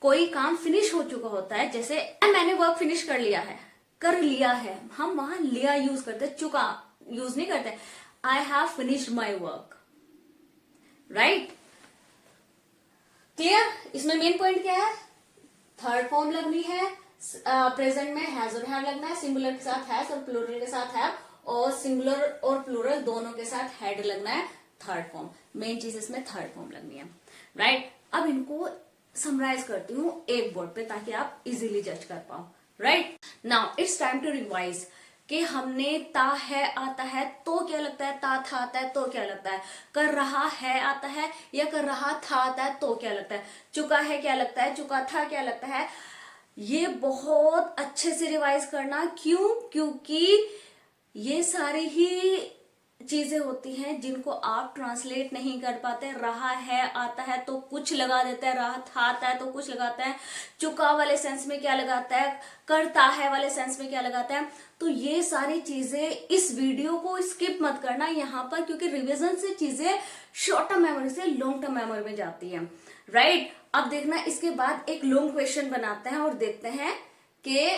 Speaker 1: कोई काम फिनिश हो चुका होता है, जैसे मैंने वर्क फिनिश कर लिया है, हम वहां लिया यूज करते, चुका यूज नहीं करते। I have finished my work. Right. Clear. इसमें मेन पॉइंट क्या है, थर्ड फॉर्म लगनी है, प्रेजेंट में हैज और हैव लगना है, सिंगुलर के साथ हैज और प्लूरल के साथ हैव, और सिंगुलर और प्लूरल दोनों के साथ हैड लगना है थर्ड फॉर्म। मेन चीज इसमें थर्ड फॉर्म लगनी है, राइट। अब इनको समराइज करती हूँ एक बोर्ड पे ताकि आप इजीली जज कर पाओ, right. Now it's time to revise कि हमने ता है आता है तो क्या लगता है, ता था आता है तो क्या लगता है, कर रहा है आता है या कर रहा था आता है तो क्या लगता है, चुका है क्या लगता है, चुका था क्या लगता है। ये बहुत अच्छे से रिवाइज करना, क्यों, क्योंकि ये सारी ही चीजें होती हैं जिनको आप ट्रांसलेट नहीं कर पाते। रहा है आता है तो कुछ लगा देता है, रहा था आता है तो कुछ लगाता है, चुका वाले सेंस में क्या लगाता है, करता है वाले सेंस में क्या लगाता है। तो ये सारी चीजें, इस वीडियो को स्किप मत करना यहाँ पर, क्योंकि रिविजन से चीजें शॉर्ट टर्म मेमोरी से लॉन्ग टर्म मेमोरी में जाती है, राइट। अब देखना, इसके बाद एक लॉन्ग क्वेश्चन बनाते हैं और देखते हैं कि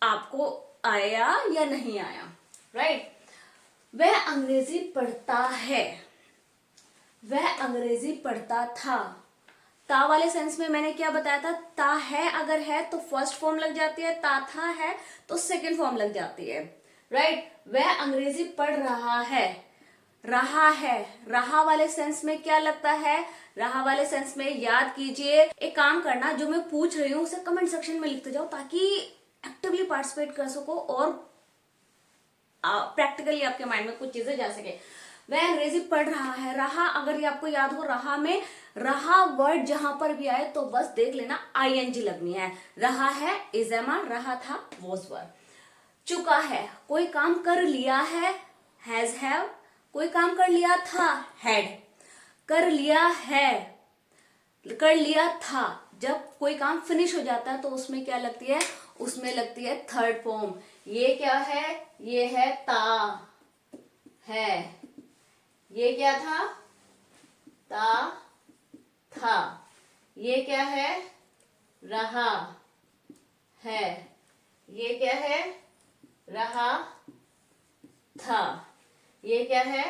Speaker 1: आपको आया या नहीं आया, राइट। वह अंग्रेजी पढ़ता है, वह अंग्रेजी पढ़ता था। ता वाले सेंस में मैंने क्या बताया था, ता है अगर है तो फर्स्ट फॉर्म लग जाती है, ता था है तो सेकंड फॉर्म लग जाती है, राइट। वह अंग्रेजी पढ़ रहा है, रहा है, रहा वाले सेंस में क्या लगता है, रहा वाले सेंस में याद कीजिए। एक काम करना, जो मैं पूछ रही हूँ उसे कमेंट सेक्शन में लिखते जाओ ताकि एक्टिवली पार्टिसिपेट कर सको और प्रैक्टिकली आपके माइंड में कुछ चीजें जा सके। वह अंग्रेजी पढ़ रहा है, रहा अगर ये आपको याद हो, रहा में रहा वर्ड जहां पर भी आए तो बस देख लेना आईएनजी लगनी है। रहा है इज एम आर, रहा था वॉज वर। चुका है, कोई काम कर लिया है, हैज हैव, कोई काम कर लिया था, हैड, कर लिया है, कर लिया था। जब कोई काम फिनिश हो जाता है तो उसमें क्या लगती है, उसमें लगती है थर्ड फॉर्म। ये क्या है, ये है ता है, ये क्या था, ता था। ये क्या है, रहा है, ये क्या है, रहा था। ये क्या है,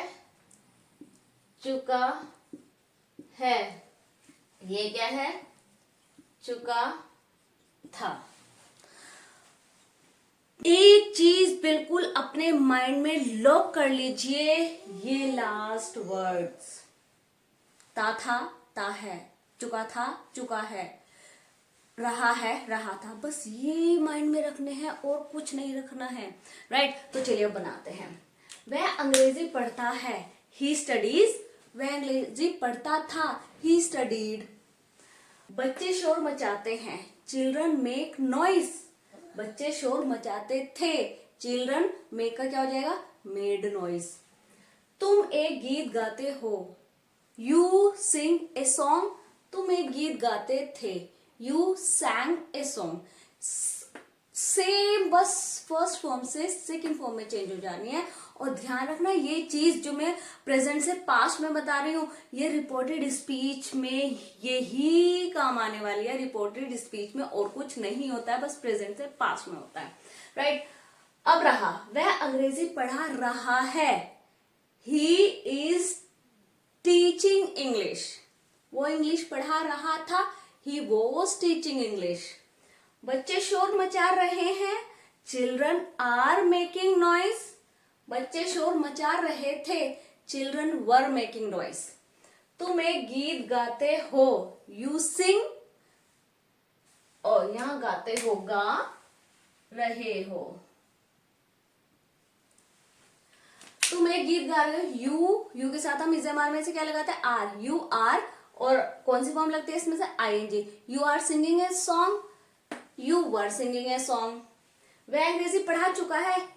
Speaker 1: चुका है, ये क्या है, चुका था। एक चीज बिल्कुल अपने माइंड में लॉक कर लीजिए, ये लास्ट वर्ड्स, ता था, ता है, चुका था, चुका है, रहा है, रहा था, बस ये माइंड में रखने हैं और कुछ नहीं रखना है, राइट। तो चलिए अब बनाते हैं। वह अंग्रेजी पढ़ता है, ही स्टडीज, वह अंग्रेजी पढ़ता था, ही स्टडीड। बच्चे शोर मचाते हैं, चिल्ड्रन मेक नॉइस, बच्चे शोर मचाते थे, चिल्ड्रन मेक का क्या हो जाएगा, मेड नॉइस। तुम एक गीत गाते हो, यू सिंग ए सॉन्ग, तुम एक गीत गाते थे, यू सैंग ए सॉन्ग। सेम, बस फर्स्ट फॉर्म से सेकंड फॉर्म में चेंज हो जानी है। और ध्यान रखना, ये चीज जो मैं प्रेजेंट से पास्ट में बता रही हूँ, ये रिपोर्टेड स्पीच में यही काम आने वाली है। रिपोर्टेड स्पीच में और कुछ नहीं होता है, बस प्रेजेंट से पास्ट में होता है, राइट। अब रहा, वह अंग्रेजी पढ़ा रहा है, ही इज टीचिंग इंग्लिश, वो इंग्लिश पढ़ा रहा था, ही वॉज टीचिंग इंग्लिश। बच्चे शोर मचा रहे हैं, चिल्ड्रन आर मेकिंग नॉइस, बच्चे शोर मचा रहे थे, चिल्ड्रन वर मेकिंग नॉइस। तुम एक गीत गाते हो, यू सिंग, और यहां गाते हो, गा रहे हो। तुम एक गीत गा रहे हो, यू के साथ हम इजमार में से क्या लगाते हैं, आर, यू आर, और कौन सी फॉर्म लगती है इसमें से, ING. You are singing a song, you were singing a song. वह अंग्रेजी पढ़ा चुका है,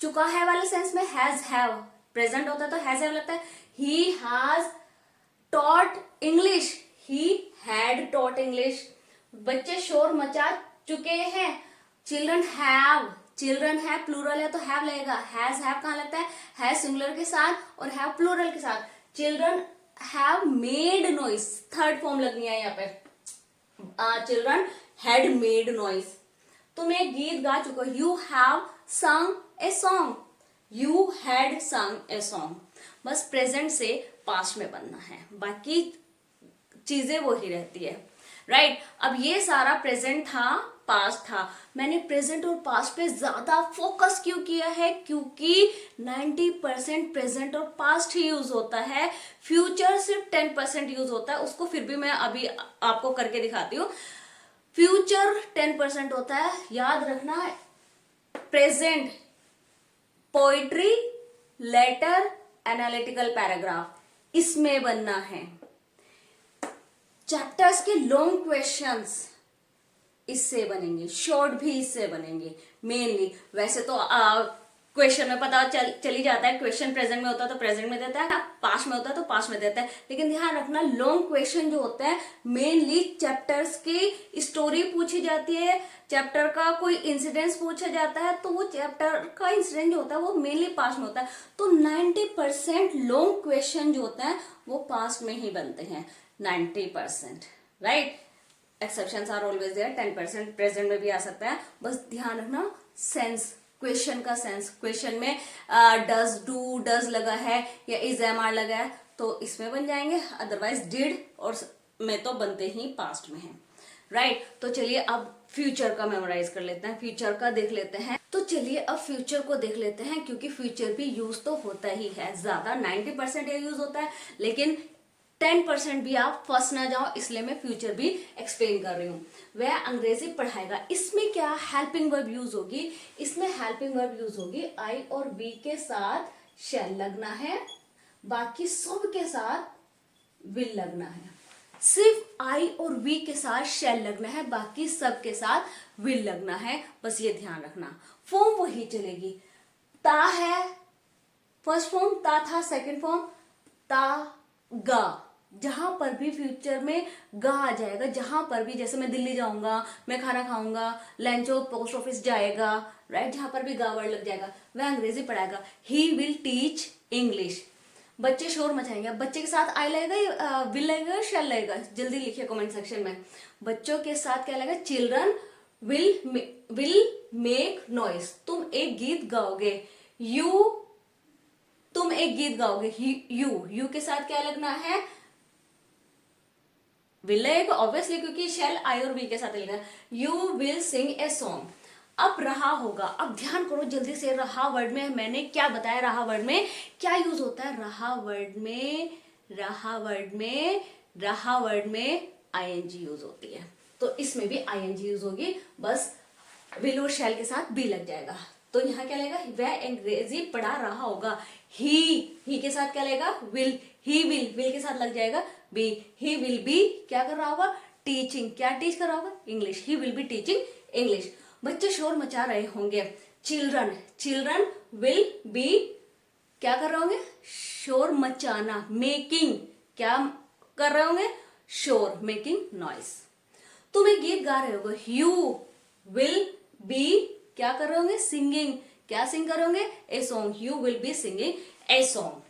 Speaker 1: चुका है वाले सेंस में हैज हैव, प्रेजेंट होता है तो हैज हैव लगता है। He has taught English, he had taught English. बच्चे शोर मचा चुके हैं, चिल्ड्रन हैव, चिल्ड्रन है प्लूरल है तो हैव लगेगा, हैज हैव कहां लगता है, हैज सिंगुलर के साथ और हैव प्लूरल के साथ। Children have made noise, third form लगनी है यहाँ पे, चिल्ड्रन हैड मेड नॉइस। तुम एक गीत गा चुके हो, यू हैव संग ए सॉन्ग, यू हैड संग ए सॉन्ग। बस प्रेजेंट से पास्ट में बनना है, बाकी चीजें वो ही रहती है, राइट। अब ये सारा प्रेजेंट था, पास्ट था। मैंने प्रेजेंट और पास्ट पे ज्यादा फोकस क्यों किया है? क्योंकि 90% प्रेजेंट और पास्ट ही यूज होता है, फ्यूचर सिर्फ 10% यूज होता है। उसको फिर भी मैं अभी आपको करके दिखाती हूँ। फ्यूचर 10% होता है, याद रखना। Present poetry, letter, analytical paragraph, इसमें बनना है। चैप्टर्स के लॉन्ग क्वेश्चंस इससे बनेंगे, शॉर्ट भी इससे बनेंगे मेनली। वैसे तो क्वेश्चन में पता चली जाता है, क्वेश्चन प्रेजेंट में होता है तो प्रेजेंट में देता है, पास्ट में होता है तो पास्ट में देता है। लेकिन ध्यान रखना, लॉन्ग क्वेश्चन जो होते हैं मेनली चैप्टर्स की स्टोरी पूछी जाती है, चैप्टर का कोई इंसिडेंस पूछा जाता है, तो वो चैप्टर का इंसिडेंट जो होता है वो मेनली पास्ट में होता है। तो 90% लॉन्ग क्वेश्चन जो होते हैं वो पास्ट में ही बनते हैं, 90%, right. Exceptions are always there, 10% present में भी आ सकता है। बस ध्यान रखना सेंस, क्वेश्चन का सेंस। क्वेश्चन में डज, डू, डज लगा है या इज, एम, आर लगा है तो इसमें बन जाएंगे, अदरवाइज डिड और में तो बनते ही पास्ट में है, राइट। तो चलिए अब फ्यूचर का मेमोराइज कर लेते हैं, फ्यूचर का देख लेते हैं। तो चलिए अब फ्यूचर को देख लेते हैं, क्योंकि फ्यूचर भी यूज तो होता ही है, ज्यादा 90% ये यूज होता है, लेकिन 10% भी आप फंस ना जाओ, इसलिए मैं फ्यूचर भी एक्सप्लेन कर रही हूँ। वह अंग्रेजी पढ़ाएगा, इसमें क्या हेल्पिंग वर्ब यूज होगी? इसमें हेल्पिंग वर्ब यूज होगी आई और वी के साथ शैल लगना है, बाकी सब के साथ विल लगना है। सिर्फ आई और वी के साथ शैल लगना है, बाकी सब के साथ विल लगना है, बस ये ध्यान रखना। फॉर्म वही चलेगी, ता है फर्स्ट फॉर्म, ता था सेकंड फॉर्म, ता गा। जहां पर भी फ्यूचर में गा आ जाएगा, जहां पर भी, जैसे मैं दिल्ली जाऊंगा, मैं खाना खाऊंगा, लंच और पोस्ट ऑफिस जाएगा, राइट, जहां पर भी गा वर्ड लग जाएगा वह अंग्रेजी पढ़ाएगा। He will teach English. बच्चे शोर मचाएंगे, बच्चे के साथ आई लगेगा या विल लगेगा, शैल लगेगा? जल्दी लिखिए कमेंट सेक्शन में। बच्चों के साथ क्या लगेगा? Children will make noise. तुम एक गीत गाओगे, तुम एक गीत गाओगे, यू के साथ क्या लगना है? विल लगेगा ऑब्वियसली, क्योंकि शैल आई और वी के साथ लगेगा। You will sing a song. अब रहा होगा, अब ध्यान करो जल्दी से, रहा वर्ड में मैंने क्या बताया, रहा वर्ड में क्या यूज होता है? रहा वर्ड में आईएनजी यूज होती है, तो इसमें भी आईएनजी यूज होगी, बस विल और शैल के साथ बी लग जाएगा। तो यहाँ क्या लगेगा? वह अंग्रेजी पढ़ा रहा होगा। ही के साथ क्या लगेगा? विल। ही विल के साथ लग जाएगा बी। ही विल बी क्या कर रहा होगा? टीचिंग। क्या टीच कर रहा होगा? English. He will be teaching English. बच्चे शोर मचा रहे होंगे, चिल्ड्रन विल बी क्या कर रहे होंगे? शोर मचाना, मेकिंग, क्या कर रहे होंगे? शोर, मेकिंग नॉइस। तुम एक गीत गा रहे होगे, यू विल बी क्या कर रहे होंगे? सिंगिंग। क्या सिंग कर रहे होंगे? ए song. You will be singing a song.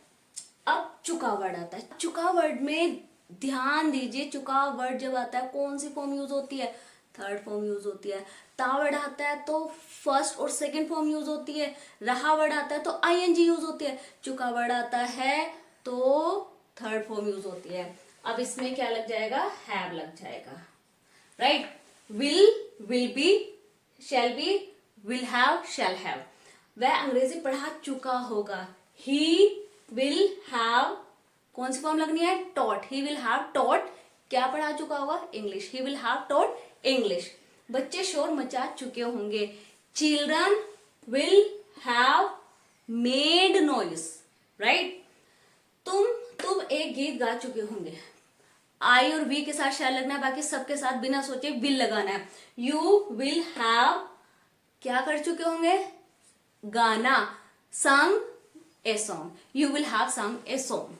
Speaker 1: अब चुका वर्ड आता है, चुका वर्ड में ध्यान दीजिए, चुका वर्ड जब आता है कौन सी फॉर्म यूज होती है? थर्ड फॉर्म यूज होती है। ता वर्ड आता है तो फर्स्ट और सेकंड फॉर्म यूज होती है। रहा वर्ड आता है तो आईएनजी यूज होती है। चुका वर्ड आता है तो थर्ड फॉर्म यूज होती है। अब इसमें क्या लग जाएगा? हैव लग जाएगा, right. Will be, shall be, will have, shall have. वह अंग्रेजी पढ़ा चुका होगा। ही विल हैव, कौन सी फॉर्म लगनी है? Taught. He will have taught, क्या पढ़ा चुका होगा? English. He will have taught English. बच्चे शोर मचा चुके होंगे, children will have made noise, right. तुम एक गीत गा चुके होंगे, आई और वी के साथ शैल लगना है, बाकी सबके साथ बिना सोचे विल लगाना है। यू विल हैव क्या कर चुके होंगे? गाना, संग ए सॉन्ग। यू विल हैव संग ए सॉन्ग।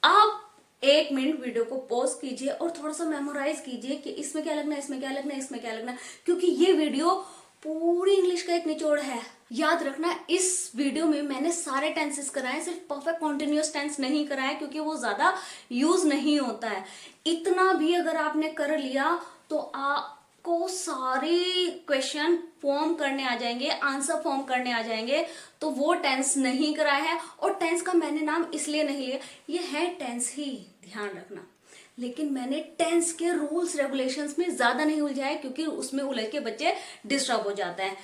Speaker 1: अब 1 मिनट वीडियो को पॉज कीजिए और थोड़ा सा मेमोराइज कीजिए कि इसमें क्या लगना है, इसमें क्या लगना है, इसमें क्या लगना है, क्योंकि ये वीडियो पूरी इंग्लिश का एक निचोड़ है। याद रखना, इस वीडियो में मैंने सारे टेंसेस कराए, सिर्फ परफेक्ट कॉन्टिन्यूअस टेंस नहीं कराया, क्योंकि वो ज्यादा यूज नहीं होता है। इतना भी अगर आपने कर लिया तो आपको सारे क्वेश्चन फॉर्म करने आ जाएंगे, आंसर फॉर्म करने आ जाएंगे। तो वो टेंस नहीं कराया है, और टेंस का मैंने नाम इसलिए नहीं लिया, ये है टेंस ही, ध्यान रखना। लेकिन मैंने टेंस के रूल्स रेगुलेशंस में ज्यादा नहीं उलझाए, क्योंकि उसमें उलझ के बच्चे डिस्टर्ब हो जाते हैं।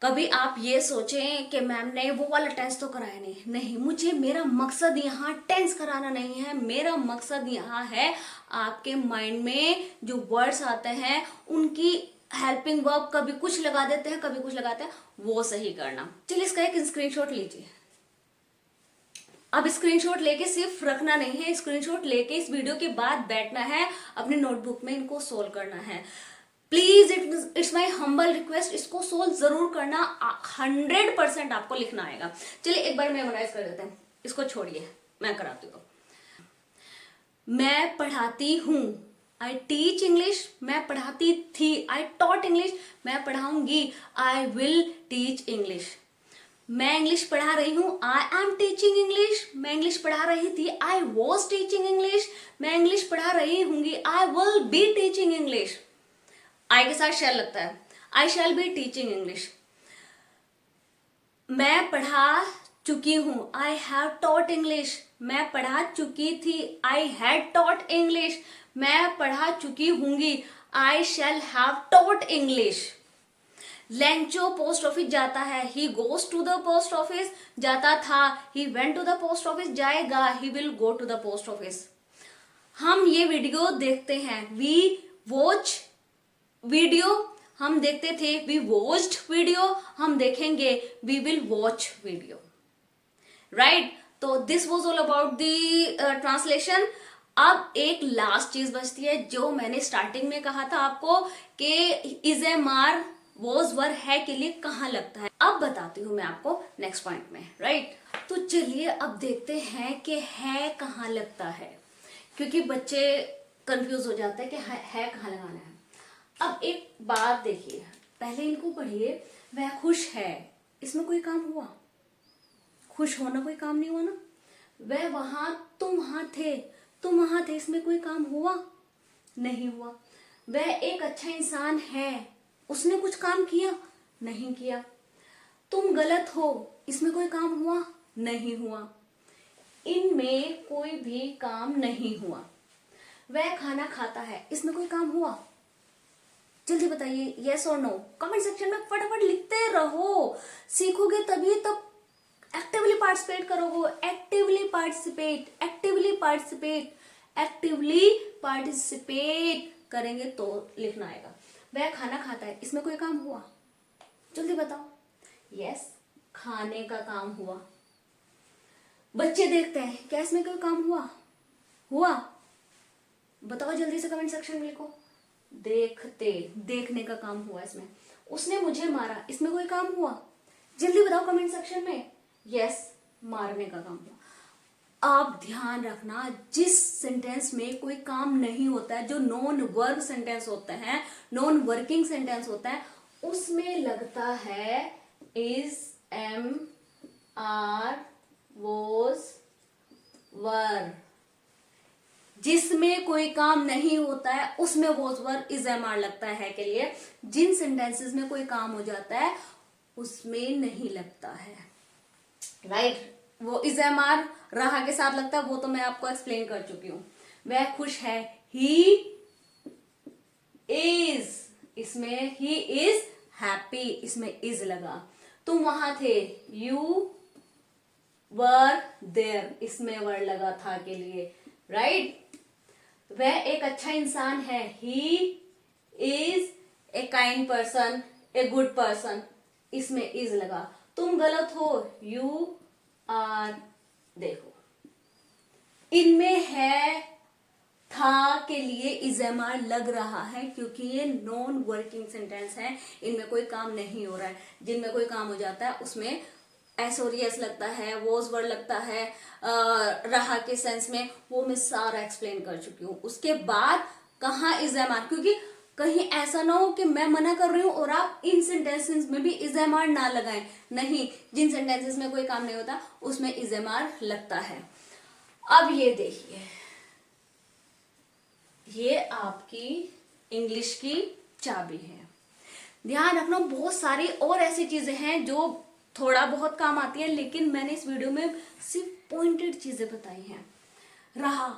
Speaker 1: कभी आप ये सोचें कि मैम ने वो वाला टेंस तो कराया नहीं, मुझे मेरा मकसद यहाँ टेंस कराना नहीं है। मेरा मकसद यहाँ है आपके माइंड में जो वर्ड्स आते हैं उनकी हेल्पिंग वर्ब कभी कुछ लगा देते हैं, कभी कुछ लगाते हैं, वो सही करना। चलिए इसका एक स्क्रीनशॉट लीजिए। अब स्क्रीनशॉट लेके सिर्फ रखना नहीं है, स्क्रीनशॉट लेके इस वीडियो के बाद बैठना है, अपनी नोटबुक में इनको सोल्व करना है। Please it's my humble request, इसको सोल्व जरूर करना। 100% आपको लिखना आएगा। चलिए एक बार मेमोराइज कर देते हैं, इसको छोड़िए, मैं कराती हूँ। मैं पढ़ाती हूँ, आई टीच इंग्लिश। मैं पढ़ाती थी, आई टॉट इंग्लिश। मैं पढ़ाऊंगी, आई विल टीच इंग्लिश। मैं इंग्लिश पढ़ा रही हूँ, आई एम टीचिंग इंग्लिश। मैं इंग्लिश पढ़ा रही थी, आई वॉज टीचिंग इंग्लिश। मैं इंग्लिश पढ़ा रही हूंगी, I will be teaching English. I के साथ शैल लगता है, I shall be teaching English. मैं पढ़ा चुकी हूँ, आई हैव टॉट इंग्लिश। मैं पढ़ा चुकी थी, आई हैड टॉट इंग्लिश। मैं पढ़ा चुकी हूंगी, I shall have taught English. Lencho post office जाता है, he goes to the post office. जाता था, he went to the post office. जाएगा, he will go to the post office. हम ये वीडियो देखते हैं, वी वॉच वीडियो। हम देखते थे, वी वॉच्ड वीडियो। हम देखेंगे, we will watch video. Right, तो this was all about the translation. अब एक लास्ट चीज बचती है जो मैंने स्टार्टिंग में कहा था आपको कि इज ए मार वॉज वर है के लिए कहाँ लगता है। अब बताती हूँ मैं आपको नेक्स्ट पॉइंट में। राइट, तो चलिए अब देखते हैं कि है कहाँ लगता है, क्योंकि बच्चे कंफ्यूज हो जाते हैं कि है कहाँ लगाना है। अब एक बात देखिए, पहले इनको पढ़िए। वह खुश है, इसमें कोई काम हुआ? खुश होना कोई काम नहीं हुआ ना। वह वहां, तुम वहां थे, तुम वहां थे, इसमें कोई काम हुआ? नहीं हुआ। वह एक अच्छा इंसान है, उसने कुछ काम किया? नहीं किया। तुम गलत हो, इसमें कोई काम हुआ? नहीं हुआ। इनमें कोई भी काम नहीं हुआ। वह खाना खाता है, इसमें कोई काम हुआ? जल्दी बताइए, यस और नो। कमेंट सेक्शन में फटाफट लिखते रहो, सीखोगे तभी तब एक्टिवली पार्टिसिपेट करोगे। Actively participate, actively participate, actively participate करेंगे तो लिखना आएगा। वह खाना खाता है, इसमें कोई काम हुआ? जल्दी बताओ। यस, खाने का काम हुआ। बच्चे देखते हैं, क्या इसमें कोई काम हुआ? हुआ? बताओ जल्दी से कमेंट सेक्शन में लिखो। देखते, देखने का काम हुआ इसमें। उसने मुझे मारा, इसमें कोई काम हुआ? जल्दी बताओ कमेंट सेक्शन में। यस, मारने का काम हुआ। आप ध्यान रखना, जिस सेंटेंस में कोई काम नहीं होता है, जो नॉन वर्ब सेंटेंस होते हैं, नॉन वर्किंग सेंटेंस होता है, उसमें लगता है is, am, are, was, were. जिसमें कोई काम नहीं होता है उसमें was, were, is, am, are लगता है के लिए। जिन सेंटेंसेस में कोई काम हो जाता है उसमें नहीं लगता है। राइट, वो इज, एम, आर रहा के साथ लगता है, वो तो मैं आपको एक्सप्लेन कर चुकी हूं। वह खुश है, ही इज, इसमें ही इज हैप्पी, इसमें इज लगा। तुम वहां थे, यू वर देयर, इसमें वर लगा था के लिए। राइट, वह एक अच्छा इंसान है, he is a kind person, a good person, इसमें इज लगा। तुम गलत हो, यू आर, देखो इनमें है, था के लिए इजेमार लग रहा है, क्योंकि ये नॉन वर्किंग सेंटेंस है, इनमें कोई काम नहीं हो रहा है। जिनमें कोई काम हो जाता है उसमें एस और एस लगता है, वॉज वर्ड लगता है, रहा के सेंस में, वो मैं सारा एक्सप्लेन कर चुकी हूँ। उसके बाद कहाँ इजेमार, क्योंकि कहीं ऐसा ना हो कि मैं मना कर रही हूं और आप इन सेंटेंसेस में भी इजेमार ना लगाएं। नहीं, जिन सेंटेंसेस में कोई काम नहीं होता उसमें इजेमार लगता है। अब ये देखिए, ये आपकी इंग्लिश की चाबी है। ध्यान रखना, बहुत सारी और ऐसी चीजें हैं जो थोड़ा बहुत काम आती है, लेकिन मैंने इस वीडियो में सिर्फ पॉइंटेड चीजें बताई हैं। रहा,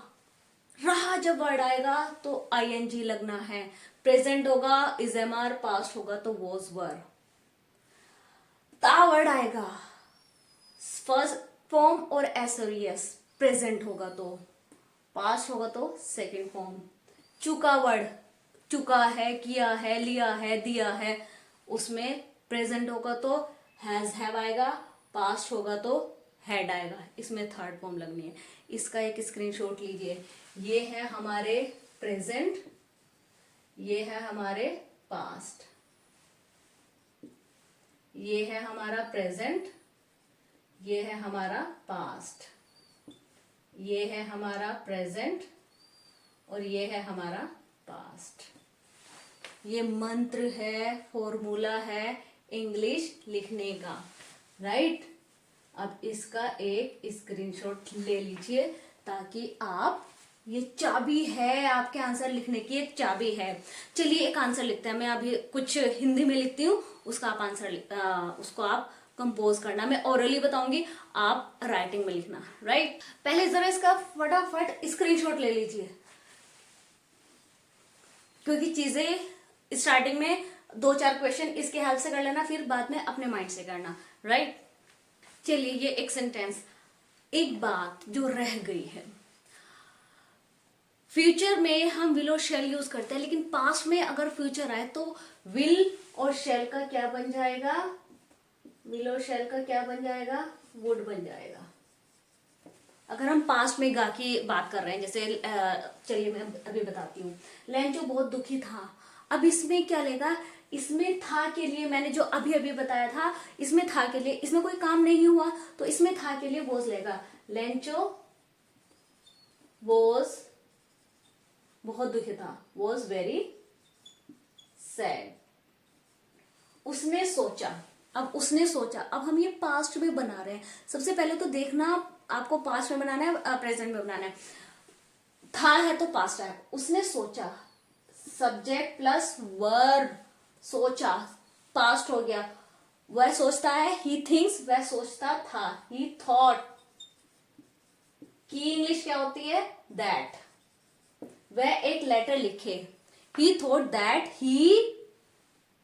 Speaker 1: रहा जब वर्ड आएगा तो आईएनजी लगना है, प्रेजेंट होगा इज एम आर, पास्ट होगा तो वॉज वर। ता वर्ड आएगा फर्स्ट फॉर्म और एस और यस, प्रेजेंट होगा तो, पास्ट होगा तो सेकंड फॉर्म। चुका वर्ड, चुका है, किया है, लिया है, दिया है, उसमें प्रेजेंट होगा तो हैज हैव आएगा, पास्ट होगा तो हैड आएगा, इसमें थर्ड फॉर्म लगनी है। इसका एक स्क्रीनशॉट लीजिए। ये है हमारे प्रेजेंट, ये है हमारे पास्ट, ये है हमारा प्रेजेंट, ये है हमारा पास्ट, ये है हमारा प्रेजेंट और ये है हमारा पास्ट। ये मंत्र है, फॉर्मूला है इंग्लिश लिखने का, राइट। अब इसका एक स्क्रीनशॉट ले लीजिए ताकि आप, ये चाबी है आपके आंसर लिखने की, एक चाबी है। चलिए एक आंसर लिखते हैं, मैं अभी कुछ हिंदी में लिखती हूँ, उसका आप आंसर उसको आप कंपोज करना, मैं ओरली बताऊंगी, आप राइटिंग में लिखना, राइट। पहले जरा इसका फटाफट स्क्रीनशॉट ले लीजिए, क्योंकि चीजें स्टार्टिंग में 2-4 क्वेश्चन इसके हेल्प से कर लेना, फिर बाद में अपने माइंड से करना, राइट। चलिए ये एक सेंटेंस, एक बात जो रह गई है। फ्यूचर में हम विल और शेल यूज करते हैं, लेकिन पास्ट में अगर फ्यूचर आए तो विल और शेल का क्या बन जाएगा, विल और शेल का क्या बन जाएगा, वुड बन जाएगा। अगर हम पास्ट में गा की बात कर रहे हैं, जैसे चलिए मैं अभी बताती हूँ। लेंचो बहुत दुखी था, अब इसमें क्या लेगा, इसमें था के लिए मैंने जो अभी अभी बताया था, इसमें था के लिए, इसमें कोई काम नहीं हुआ तो इसमें था के लिए वॉज लेगा। लेंचो वॉज बहुत दुखी था, वॉज वेरी सैड। उसने सोचा, अब उसने सोचा, अब हम ये पास्ट में बना रहे हैं। सबसे पहले तो देखना आपको पास्ट में बनाना है, प्रेजेंट में बनाना है। था है तो पास्ट है, उसने सोचा, सब्जेक्ट प्लस वर्ब, सोचा पास्ट हो गया। वह सोचता है, ही थिंक्स, वह सोचता था, ही थॉट। की इंग्लिश क्या होती है, दैट। वह एक लेटर लिखे, ही थॉट दैट ही,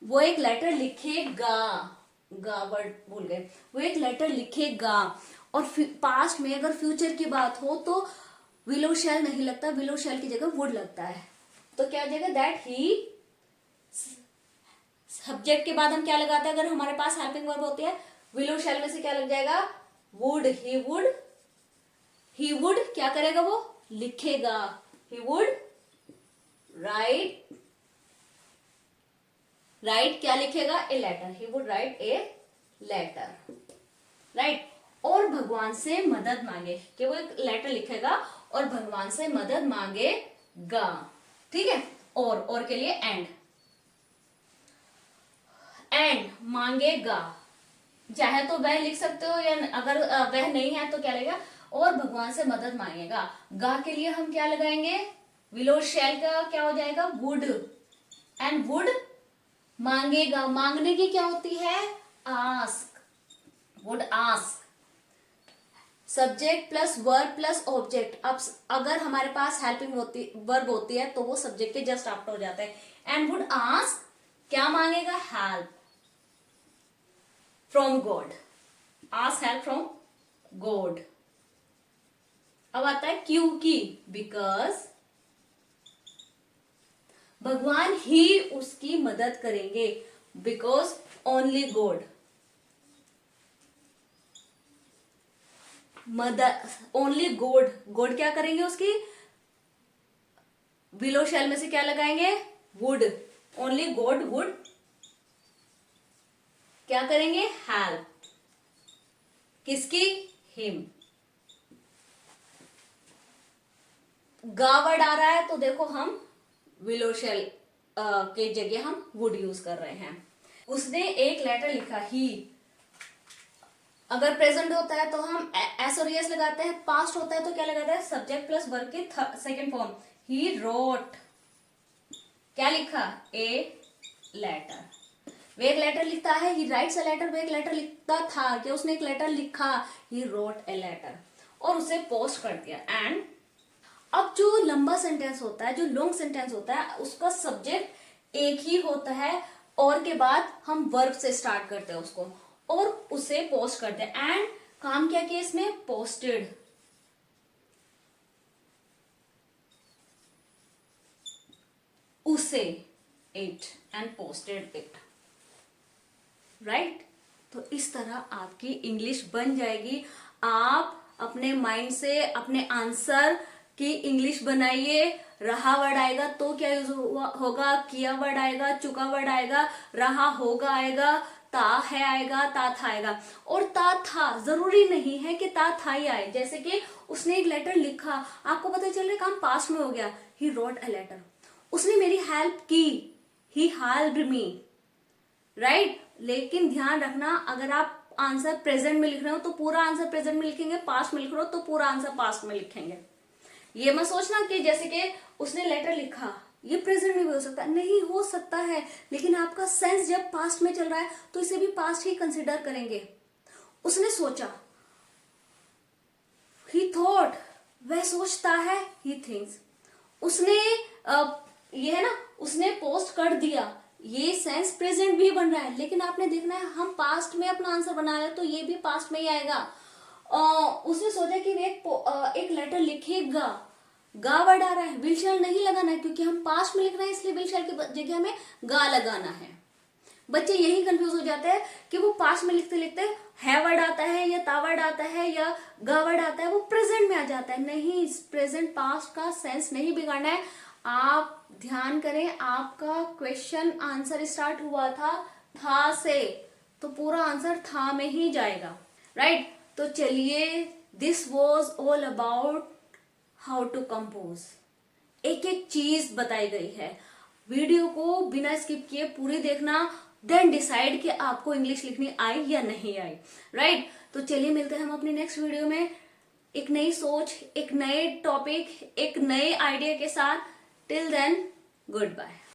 Speaker 1: वो एक लेटर लिखेगा, गा वर्ड भूल गए, वो एक लेटर लिखेगा। और पास्ट में अगर फ्यूचर की बात हो तो विल और शैल नहीं लगता, विल और शैल की जगह वुड लगता है। तो क्या हो जाएगा, दैट ही। सब्जेक्ट के बाद हम क्या लगाते हैं अगर हमारे पास हेल्पिंग वर्ब होती है, विल और शैल में से क्या लग जाएगा, would. He would, he would क्या करेगा, वो लिखेगा, ही वुड राइट, राइट क्या लिखेगा, a letter, he would write a letter, right. और भगवान से मदद मांगे, कि वो एक लेटर लिखेगा और भगवान से मदद मांगेगा, ठीक है। और के लिए एंड, एंड मांगेगा, चाहे तो वह लिख सकते हो, या अगर वह नहीं है तो क्या लगेगा, और भगवान से मदद मांगेगा। गा के लिए हम क्या लगाएंगे, विल और शैल का क्या हो जाएगा, वुड। एंड वुड मांगेगा, मांगने की क्या होती है, ask, would ask. Subject plus verb plus object, अब अगर हमारे पास हेल्पिंग वर्ब होती है तो वो सब्जेक्ट के जस्ट आफ्टर हो जाता है। एंड वुड आस्क क्या मांगेगा, help from God, ask help from God. अब आता है क्योंकि, बिकॉज भगवान ही उसकी मदद करेंगे, बिकॉज ओनली गॉड, मदद ओनली गॉड, गॉड क्या करेंगे उसकी, विलो शैल में से क्या लगाएंगे, वुड, ओनली गॉड वुड क्या करेंगे, हेल्प, किसकी, हिम। गा वर्ड आ रहा है तो देखो हम विलो शैल के जगह हम वुड यूज कर रहे हैं। उसने एक लेटर लिखा, ही अगर प्रेजेंट होता है तो हम एस और एस लगाते हैं, पास्ट होता है तो क्या लगाते हैं, सब्जेक्ट प्लस वर्ब की सेकेंड फॉर्म। ही रोट क्या लिखा, ए लेटर, वे एक लेटर लिखता है, ही राइट्स अ लेटर, वे एक लेटर लिखता था, कि उसने एक लेटर लिखा, ही रोट ए लेटर, और उसे पोस्ट कर दिया। एंड अब जो लंबा सेंटेंस होता है, जो लॉन्ग सेंटेंस होता है, उसका सब्जेक्ट एक ही होता है और के बाद हम वर्ब से स्टार्ट करते हैं उसको और उसे पोस्ट करते हैं। एंड काम क्या किया इसमें, पोस्टेड। उसे, it, and posted it, right. तो इस तरह आपकी इंग्लिश बन जाएगी। आप अपने माइंड से अपने आंसर की इंग्लिश बनाइए। रहा वर्ड आएगा तो क्या यूज होगा, किया वर्ड आएगा, चुका वर्ड आएगा, रहा होगा आएगा, ता है आएगा, ता था आएगा। और ता था जरूरी नहीं है कि ता था ही आए। जैसे कि उसने एक लेटर लिखा, आपको पता चल रहा है काम पास्ट में हो गया, ही रोट अ लेटर, उसने मेरी हेल्प की, ही हेल्प्ड मी, राइट। लेकिन ध्यान रखना, अगर आप आंसर प्रेजेंट में लिख रहे हो तो पूरा आंसर प्रेजेंट में लिखेंगे, पास्ट में लिख रहे हो तो पूरा आंसर पास्ट में लिखेंगे। ये मत सोचना कि जैसे कि उसने लेटर लिखा, ये प्रेजेंट में भी हो सकता है, नहीं हो सकता है, लेकिन आपका सेंस जब पास्ट में चल रहा है तो इसे भी पास्ट ही कंसिडर करेंगे। उसने सोचा, ही थॉट, वह सोचता है, ही थिंक्स। उसने ये है ना, उसने पोस्ट कर दिया, ये सेंस प्रेजेंट भी बन रहा है, लेकिन आपने देखना है हम पास्ट में अपना आंसर बना रहे हैं तो ये भी पास्ट में ही आएगा। उसने सोचा कि एक लेटर लिखेगा, गा वर्ड आ रहा है, विल शैल नहीं लगाना है क्योंकि हम पास्ट में लिख रहे हैं, इसलिए विल शैल की जगह हमें गा लगाना है। बच्चे यही कंफ्यूज हो जाते हैं कि वो पास्ट में लिखते लिखते है वर्ड आता है या ता वर्ड आता है या गा वर्ड आता है, वो प्रेजेंट में आ जाता है। नहीं, प्रेजेंट पास्ट का सेंस नहीं बिगाड़ना है। आप ध्यान करें, आपका क्वेश्चन आंसर स्टार्ट हुआ था से, तो पूरा आंसर था में ही जाएगा, राइट। तो चलिए, this was all about how to compose. एक एक चीज बताई गई है। वीडियो को बिना स्किप किए पूरी देखना, देन डिसाइड कि आपको इंग्लिश लिखनी आई या नहीं आई, राइट। तो चलिए मिलते हैं हम अपनी नेक्स्ट वीडियो में एक नई सोच, एक नए टॉपिक, एक नए आइडिया के साथ। Till then, good bye.